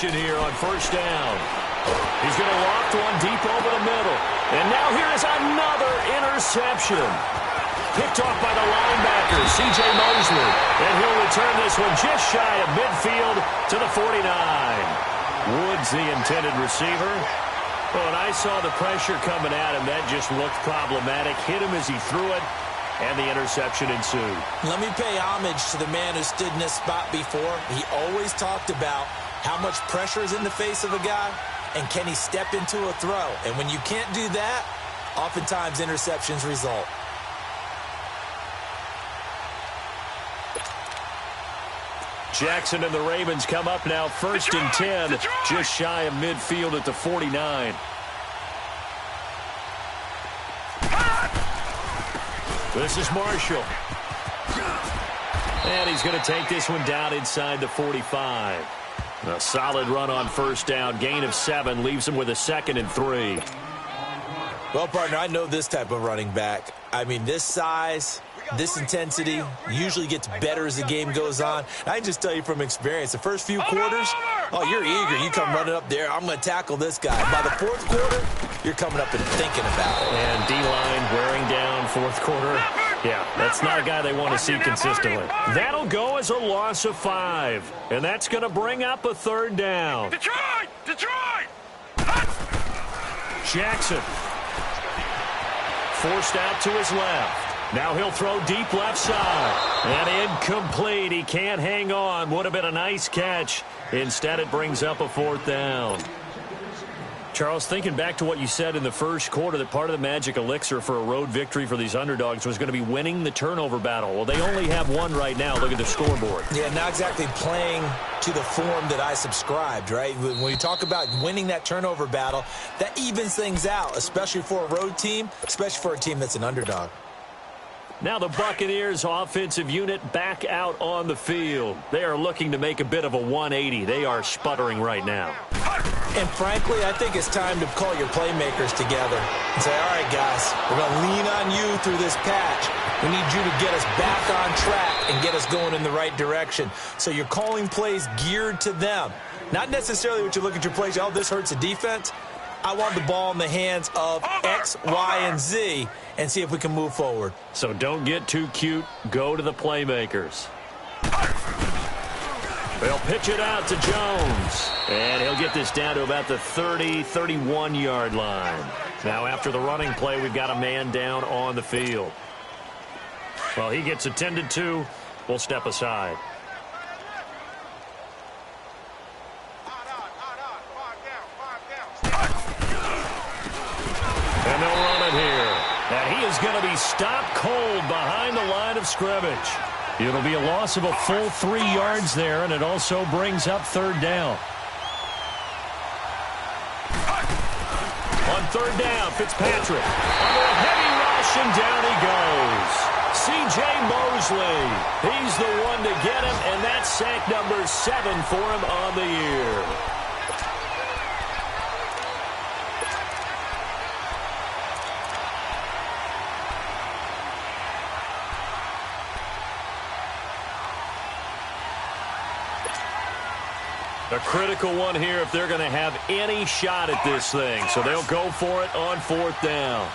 formation here on first down. He's going to loft one deep over the middle. And now here is another interception. Picked off by the linebacker, C.J. Mosley. And he'll return this one just shy of midfield to the 49. Woods, the intended receiver. Well, and I saw the pressure coming at him. That just looked problematic. Hit him as he threw it, and the interception ensued. Let me pay homage to the man who stood in this spot before. He always talked about how much pressure is in the face of a guy, and can he step into a throw. And when you can't do that, oftentimes interceptions result. Jackson and the Ravens come up now first and 10, just shy of midfield at the 49. This is Marshall. And he's going to take this one down inside the 45. A solid run on first down. Gain of 7 leaves him with a 2nd and 3. Well, partner, I know this type of running back. I mean, this size, this intensity usually gets better as the game goes on. I can just tell you from experience, the first few quarters, oh, you're eager. You come running up there, I'm going to tackle this guy. By the fourth quarter, you're coming up and thinking about it. And D-line wearing down fourth quarter. Yeah, that's not a guy they want to see consistently. That'll go as a loss of 5. And that's going to bring up a 3rd down. Detroit! Detroit! Jackson. Forced out to his left. Now he'll throw deep left side. And incomplete. He can't hang on. Would have been a nice catch. Instead, it brings up a 4th down. Charles, thinking back to what you said in the first quarter, that part of the magic elixir for a road victory for these underdogs was going to be winning the turnover battle. Well, they only have one right now. Look at the scoreboard. Yeah, not exactly playing to the form that I subscribed, right? When you talk about winning that turnover battle, that evens things out, especially for a road team, especially for a team that's an underdog. Now the Buccaneers offensive unit back out on the field. They are looking to make a bit of a 180. They are sputtering right now. And frankly, I think it's time to call your playmakers together and say, all right, guys, we're going to lean on you through this patch. We need you to get us back on track and get us going in the right direction. So you're calling plays geared to them. Not necessarily what you look at your plays, oh, this hurts the defense. I want the ball in the hands of X, Y, and Z and see if we can move forward. So don't get too cute. Go to the playmakers. They'll pitch it out to Jones. And he'll get this down to about the 30, 31-yard line. Now after the running play, we've got a man down on the field. Well, he gets attended to. We'll step aside. And they'll run it here. And he is going to be stopped cold behind the line of scrimmage. It'll be a loss of a full 3 yards there, and it also brings up 3rd down. On 3rd down, Fitzpatrick. Under a heavy rush, and down he goes. C.J. Mosley. He's the one to get him, and that's sack number 7 for him on the year. A critical one here if they're going to have any shot at this thing. So they'll go for it on 4th down.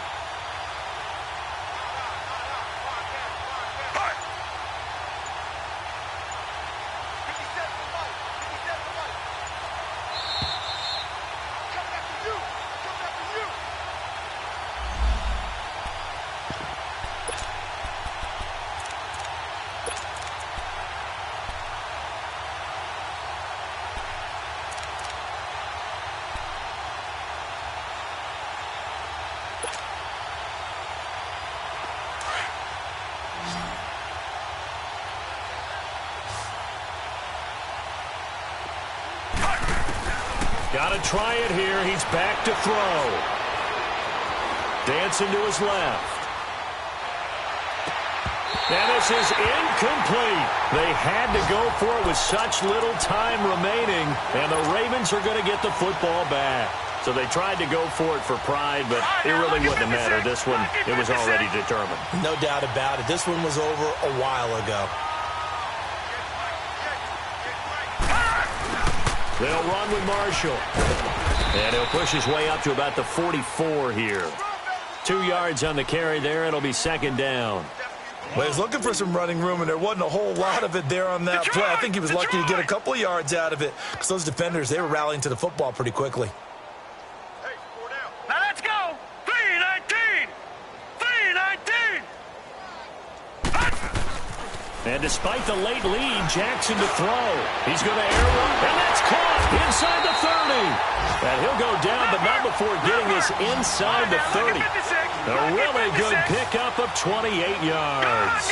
Got to try it here. He's back to throw. Dancing to his left. And this is incomplete. They had to go for it with such little time remaining, and the Ravens are going to get the football back. So they tried to go for it for pride, but it really wouldn't have mattered. This one, it was already determined. No doubt about it. This one was over a while ago. They'll run with Marshall. And he'll push his way up to about the 44 here. 2 yards on the carry there. It'll be second down. Well, he's looking for some running room, and there wasn't a whole lot of it there on that play. I think he was lucky to get a couple of yards out of it because those defenders, they were rallying to the football pretty quickly. Now let's go. 3-19. 3-19. And despite the late lead, Jackson to throw. He's going to air one, and that's caught inside the 30. And he'll go down, but not before getting this inside the 30. A really good pickup of 28 yards.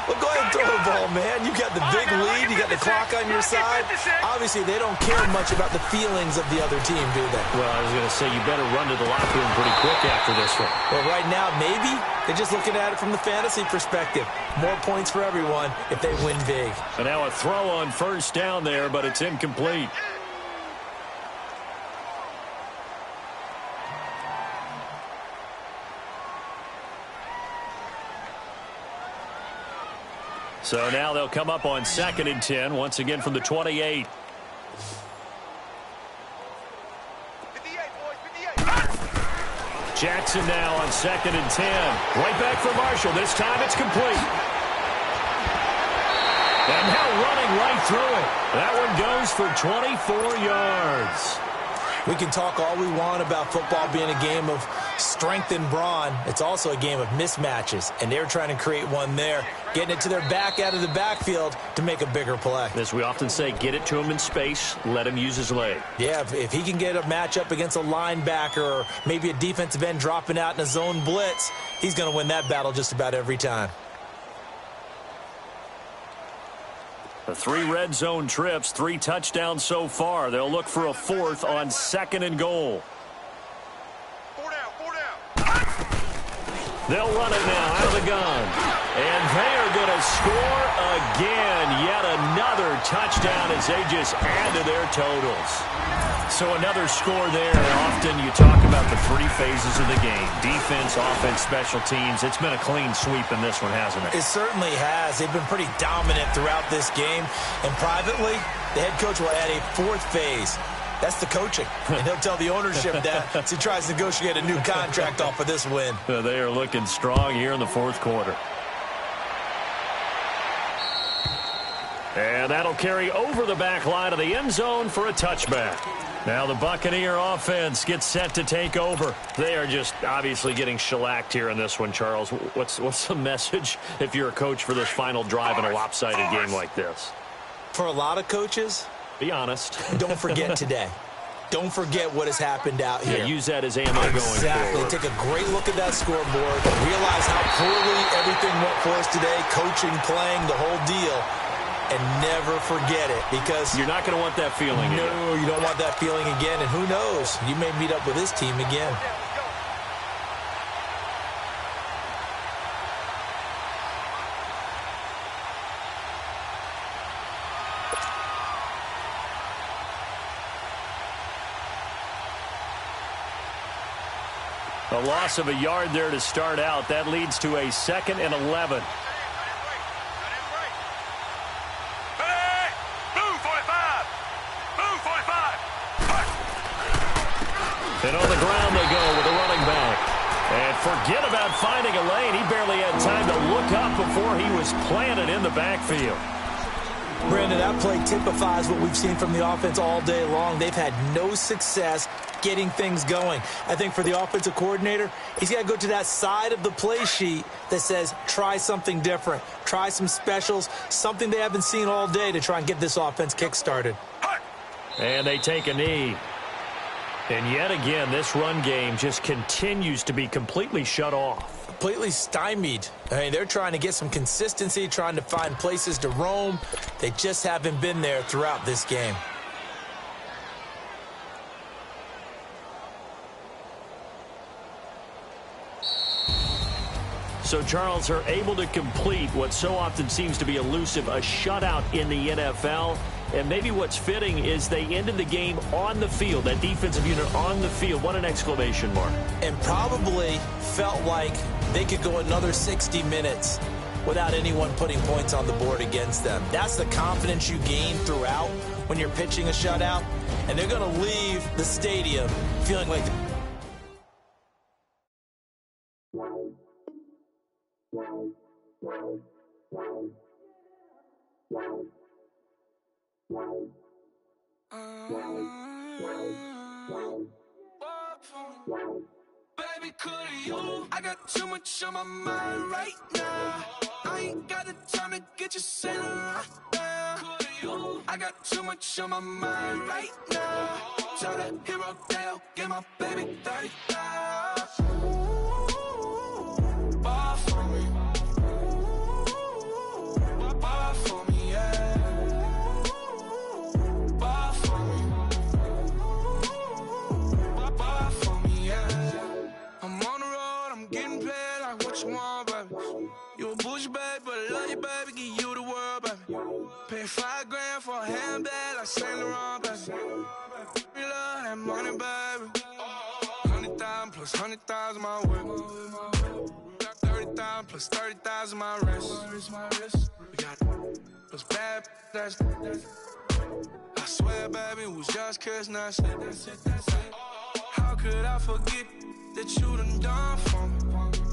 Well, go ahead and throw the ball, man. You got the big lead. You got the clock on your side. Obviously, they don't care much about the feelings of the other team, do they? Well, I was going to say, you better run to the locker room pretty quick after this one. Well, right now, maybe they're just looking at it from the fantasy perspective. More points for everyone if they win big. And now a throw on first down there, but it's incomplete. So now they'll come up on 2nd and 10, once again from the 28. Jackson now on 2nd and 10. Right back for Marshall. This time it's complete. And now running right through it. That one goes for 24 yards. We can talk all we want about football being a game of strength and brawn. It's also a game of mismatches, and they're trying to create one there, getting it to their back out of the backfield to make a bigger play. As we often say, get it to him in space, let him use his leg. Yeah, if he can get a matchup against a linebacker or maybe a defensive end dropping out in a zone blitz, he's going to win that battle just about every time. The 3 red zone trips, 3 touchdowns so far. They'll look for a 4th on 2nd and goal. 4 down. They'll run it now out of the gun. And they are going to score again. Yet another touchdown as they just add to their totals. So another score there. Often you talk about the 3 phases of the game. Defense, offense, special teams. It's been a clean sweep in this one, hasn't it? It certainly has. They've been pretty dominant throughout this game. And privately, the head coach will add a 4th phase. That's the coaching. And he'll tell the ownership that as he tries to negotiate a new contract off of this win. They are looking strong here in the 4th quarter. And that'll carry over the back line of the end zone for a touchback. Now the Buccaneer offense gets set to take over. They are just obviously getting shellacked here in this one, Charles. What's the message if you're a coach for this final drive in a lopsided game like this? For a lot of coaches, be honest. Don't forget today. Don't forget what has happened out here. Yeah, use that as ammo going forward. Exactly. Take a great look at that scoreboard. Realize how poorly everything went for us today. Coaching, playing, the whole deal. And never forget it, because you're not going to want that feeling again. No, you don't want that feeling again. And who knows? You may meet up with this team again. A loss of a yard there to start out. That leads to a 2nd and 11. And on the ground they go with a running back. And forget about finding a lane. He barely had time to look up before he was planted in the backfield. Brandon, that play typifies what we've seen from the offense all day long. They've had no success getting things going. I think for the offensive coordinator, he's got to go to that side of the play sheet that says, try something different. Try some specials, something they haven't seen all day to try and get this offense kick-started. And they take a knee. And yet again, this run game just continues to be completely shut off. Completely stymied. I mean, they're trying to get some consistency, trying to find places to roam. They just haven't been there throughout this game. So Charles are able to complete what so often seems to be elusive, a shutout in the NFL. And maybe what's fitting is they ended the game on the field, that defensive unit on the field. What an exclamation mark. And probably felt like they could go another 60 minutes without anyone putting points on the board against them. That's the confidence you gain throughout when you're pitching a shutout. and they're going to leave the stadium feeling like Baby, could you? I got too much on my mind right now. I ain't got the time to get you sitting right now. Could you? I got too much on my mind right now. Tell that hero Dale, get my baby 30,000. Bar for me. Bar for me, yeah. Bar for me. Bar for me, yeah. I'm on the road, I'm getting paid like what you want, baby. You a bougie, baby, but I love you, baby, give you the world, baby. Pay $5 grand for a handbag like Saint Laurent, baby. We love that money, baby. 100,000 plus 100,000 my way. Got 30,000 plus 30,000 my wrist. We got those bad, that's I swear, baby, it was just kiss, now that's it. How could I forget that you done for me?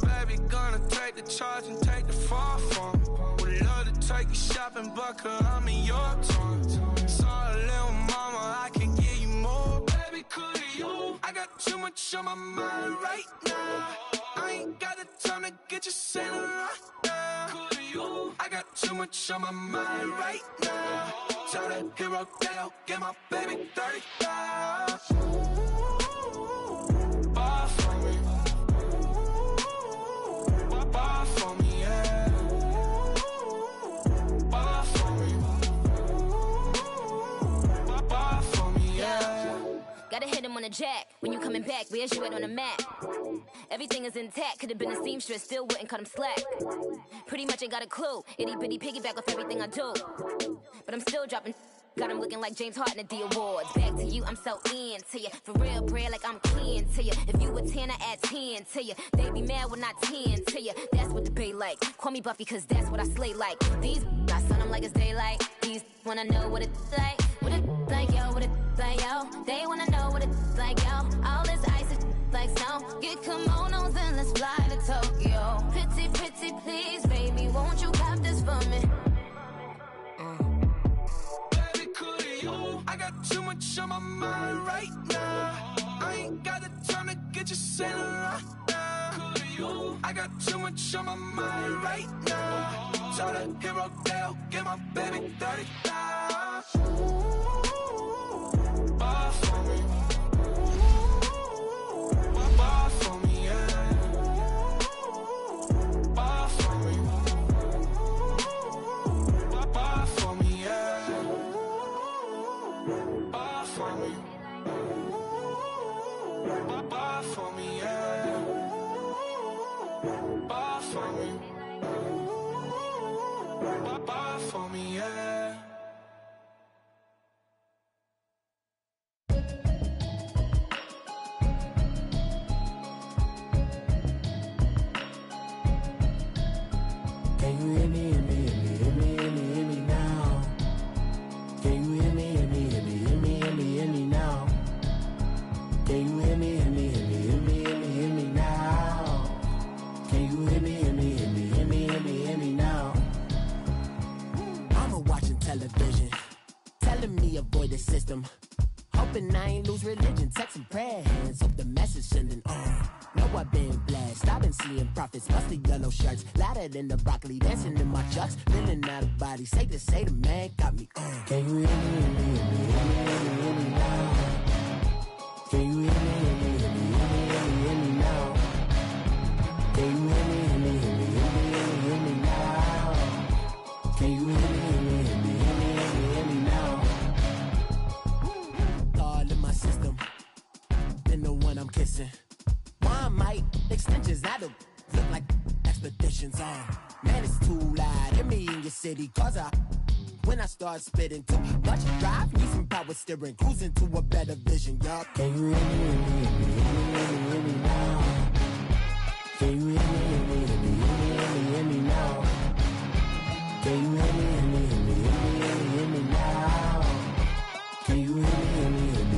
Baby, gonna take the charge and take the fall from me. Would love to take you shopping, but I'm in your tongue. Sorry, little mama, I can give you more. Baby, could you? I got too much on my mind right now. I ain't got the time to get you sitting right now. Could you? I got too much on my mind right now. Tell that hero Dale, get my baby 30,000. Bar for me. Bar for me, yeah. Bar for me. Bar for me, yeah. Gotta hit him on the jack. When you coming back, where's you at on the map? Everything is intact. Could've been a seamstress, still wouldn't cut him slack. Pretty much ain't got a clue. Itty bitty piggyback off everything I do. But I'm still dropping. Got him looking like James Harden at the awards. Back to you, I'm so into you. For real, bread, like I'm keen to you. If you a 10, I add 10 to you. They be mad when I 10 to you. That's what the bay like. Call me Buffy, cause that's what I slay like. These, I sun them like it's daylight. These wanna know what it's like. What it like, yo, what it like, yo. They wanna know what it's like, yo. All this ice is like snow. Get kimonos and let's fly to Tokyo. Pretty, pretty, please, baby, won't you cop this for me? I got too much on my mind right now. I ain't got the time to get you sitting right now. I got too much on my mind right now. Tell that hero Dale, get my baby 30,000. Bar for me. Bar for me, yeah. Bar for me. Bar for me, yeah. Bar for me. Bar for me, yeah. Bar for me. Bar for me, yeah. Can you hear me, hear me, hear me, hear me, hear me, hear me now? Can you hear me, hear me, hear me, hear me, hear me, hear me now? Can you hear me, hear me, hear me, hear me, hear me, hear me now? Can you hear me, hear me, hear me, hear me, hear me, hear me now? I'm watching television, telling me avoid the system. Hoping I ain't lose religion, texting prayer hands, hope the message sending on. Know I've been blessed, I've been seeing prophets, mostly yellow shirts, louder than the broccoli, dancing in my chucks, feeling out of body, say the man got me on. Can you hear me, hear me, hear me, hear me, hear me, hear me now? Can you hear me, hear me, hear me, hear me, hear me, hear me now? Can you hear me, hear me, hear me, hear me, hear me, hear me now? Can you hear me, hear me, hear me, hear me, hear me, hear me now? All in my system, then the one I'm kissing. One might extensions out of look like expeditions on. Man, it's too loud. Hear me in your city, cause when I start spitting too much drive, need some power steering, cruising to a better vision, yup. Can you hear me, hear me, hear me, hear me, hear me, hear me now? Can you hear me, hear me, hear me, hear me, hear me, hear me now? Can you hear me, hear me, hear me, hear me, hear me, hear me now? Can you hear me, hear me, hear me,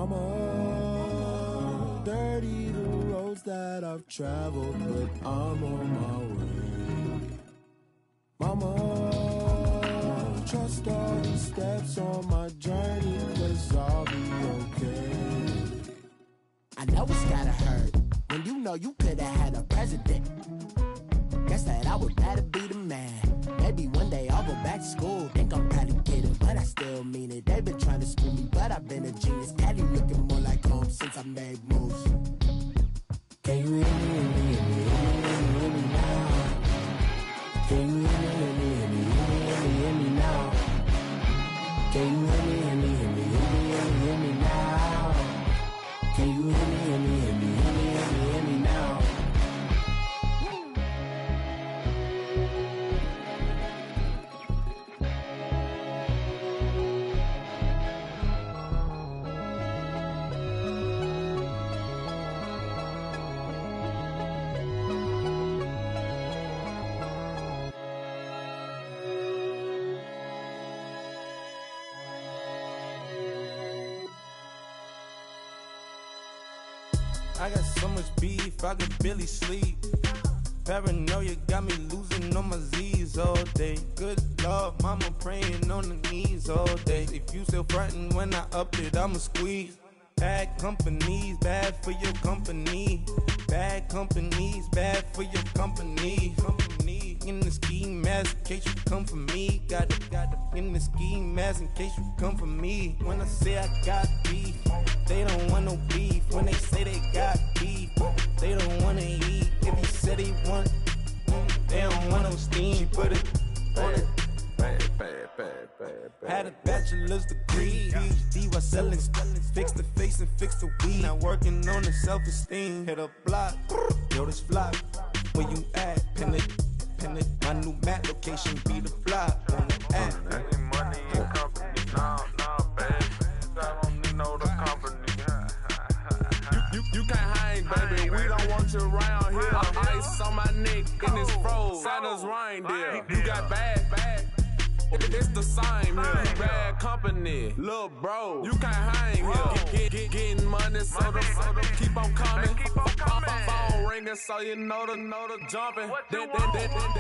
Mama, dirty the roads that I've traveled, but I'm on my way. Mama, trust all the steps on my journey, 'cause I'll be okay. I know it's gotta hurt when you know you could've had a president. Guess that I would rather be the man. Maybe one day I'll go back to school. Think I'm probably kidding, but I still mean it. They've been trying to school me, but I've been a genius. Cali looking more like home since I made moves. Can you hear me, hear me, hear me, hear me now? Can you hear me, hear me, hear me, hear me now? Can you hear me, hear me, hear me, hear me now? Can you hear me, hear me, hear me, hear me now? I got so much beef, I could barely sleep. Paranoia got me losing on my Z's all day. Good Lord, mama praying on the knees all day. If you still frontin' when I up it, I'ma squeeze. Bad companies, bad for your company. Bad companies, bad for your company. In the ski mask in case you come for me. Got it in the ski mask in case you come for me. When I say I got beef, they don't want no beef. When they say they got beef, they don't wanna eat. If you said they want, they don't want no steam. She put it on it. Had a bachelor's degree, PhD while selling. Fix the face and fix the weed. Now working on the self-esteem. Hit a block, yo this flop. Where you at? Pin it. My new map location be the flop on the app. Any money in company, nah, baby. I don't need no the company. You can't hang, baby. We don't want you around here. Ice on my neck in this froze. Santa's reindeer. You got bad. It's the same here. Bad company, little bro. You can't hang here. Getting money, so the keep on coming. Phone ringing, so you know the jumping. They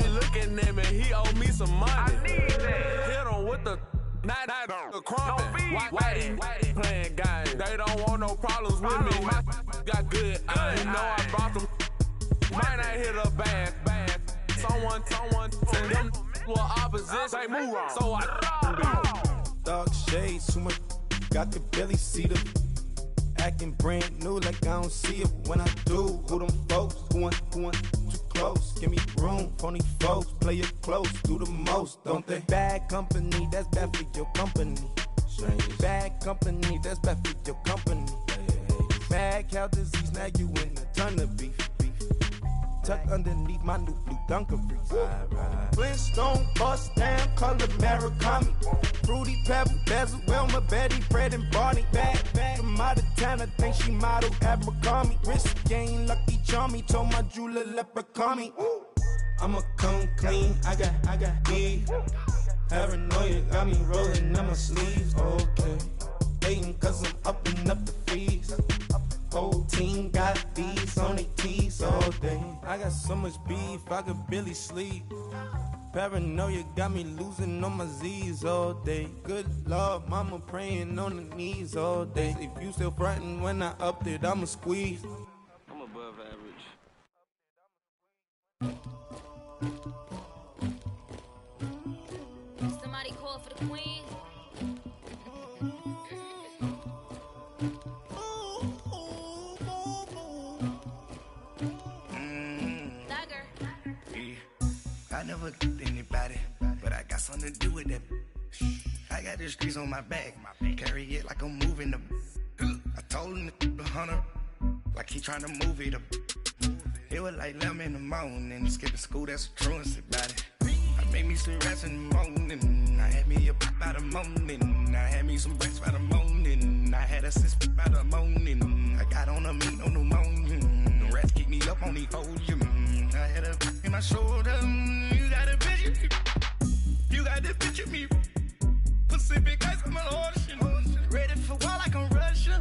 looking at me. He owe me some money. I need that. Hit him with the night the crumping. Whitey playing games. They don't want no problems with me. My got good. I know I brought them. Might not hit a bad. Someone send them. Well, opposition, they move wrong. So I Dark shades, too much. Got the belly see them. Acting brand new like I don't see it when I do. Who them folks? Who too close? Give me room. Phony folks, play it close. Do the most, don't they? Bad company, that's bad for your company. Bad company, that's bad for your company. Mad cow disease, now you in a ton of beef. Tucked underneath my new blue Dunkaroos. Flintstone, bust down, color Murakami. Fruity Pebble, Basil, Wilma, Betty, Fred, and Barney. Bad from out of town, I think she model Abercrombie. Wrist game, Lucky Charmy, told my jeweler leprechaun me. I'ma come clean, I got beef. Paranoia got me rolling on my sleeves, okay. Hating cause I'm upping up the fees. Whole team got these on their tees all day. I got so much beef, I could barely sleep. Paranoia got me losing on my Z's all day. Good Lord, mama praying on the knees all day. If you still frontin' when I upped it, I'ma squeeze. I'm above average. Somebody call for the queen. I never killed anybody, but I got something to do with that. I got the streets on my back, carry it like I'm moving the. I told him the hunter, like he trying to move it up. It was like 11 in the morning, skipping school, that's a truancy about it. I made me some rats in the morning, I had me a pop by the morning, I had me some rats by the morning, I had a sis by the morning, I got on a meat on the morning, the rats keep me up on the podium, I had a in my shoulder, you got a picture, you got the picture me, Pacific ice on my ocean, ready for war like I'm Russia.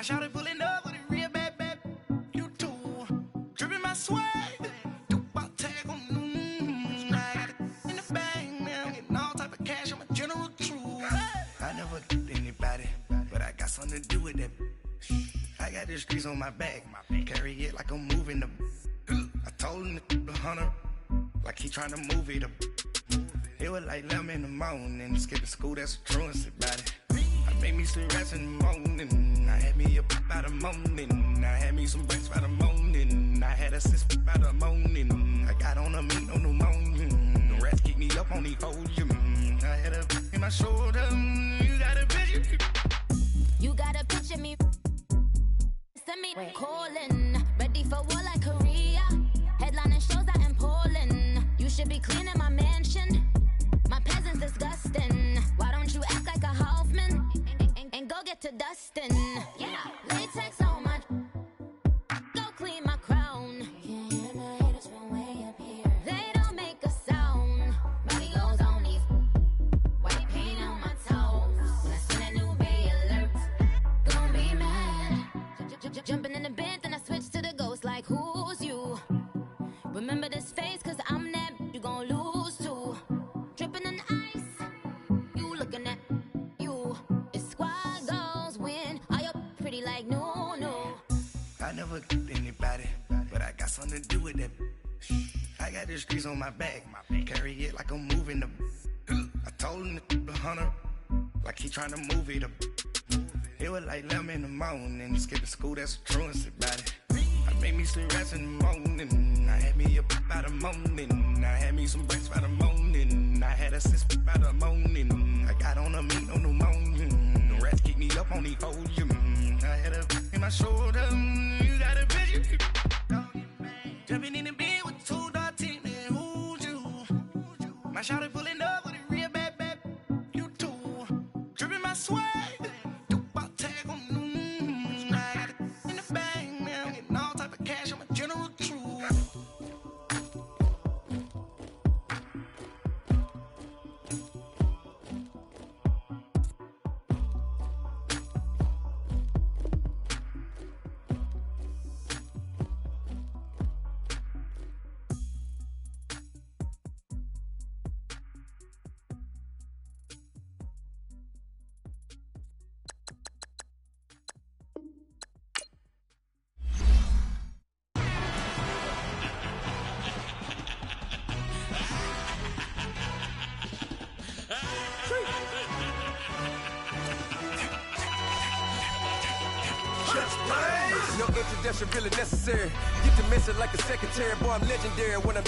My shawty pulling up with a real bad, bad. You too. Dripping my swag. Do about tag on I got it in the bag now. Getting all type of cash. I'm a general true. I never did anybody, but I got something to do with that. I got the streets on my back. Carry it like I'm moving the. I told him the hunter, like he trying to move it up. It was like 11 in the morning. Skipping school, that's a truancy about it. I made me some rats in the morning. I had me a pop by the morning. I had me some rats by the morning. I had a sis by the morning. I got on a meat on the morning. The rats keep me up on the podium. I had a in my shoulder. You got a picture. You got a picture me. Send me calling. Ready for war like Korea. Headlining shows out in Poland. You should be cleaning my mansion. My peasants disgusting. Why don't you act like a Hoffman and go get to dustin'? Yeah, latex on my. Go clean my crown. You can hear my haters from way up here. They don't make a sound. Body goes on these. White paint on my toes. When I send a new bay alert, gon' be mad. Jumping in the bed, then I switch to the ghost like who's you? Remember this face, cause I'm that you gon' lose too. Dripping in ice, you looking at you. It's squad goals win. Are you pretty like no, no? I never did anybody, but I got something to do with that. I got the streets on my back. Carry it like I'm moving the. I told him the hunter, like he trying to move it up. It was like 11 in the morning. Skipping school, that's a truancy about it. I made me some rats in the morning. I had me a pop by the morning. I had me some rats by the morning. I had a sis by the morning. I got on a meat on the morning. The rats keep me up on the podium. I had a in my shoulder. You got a picture. Jumping in the bed with 2 dark teeth, man. Who's you? My shawty pulling up with a real bad, bad. You too. Dripping my swag. No introduction really necessary. Get the message like a secretary, boy, I'm legendary when I'm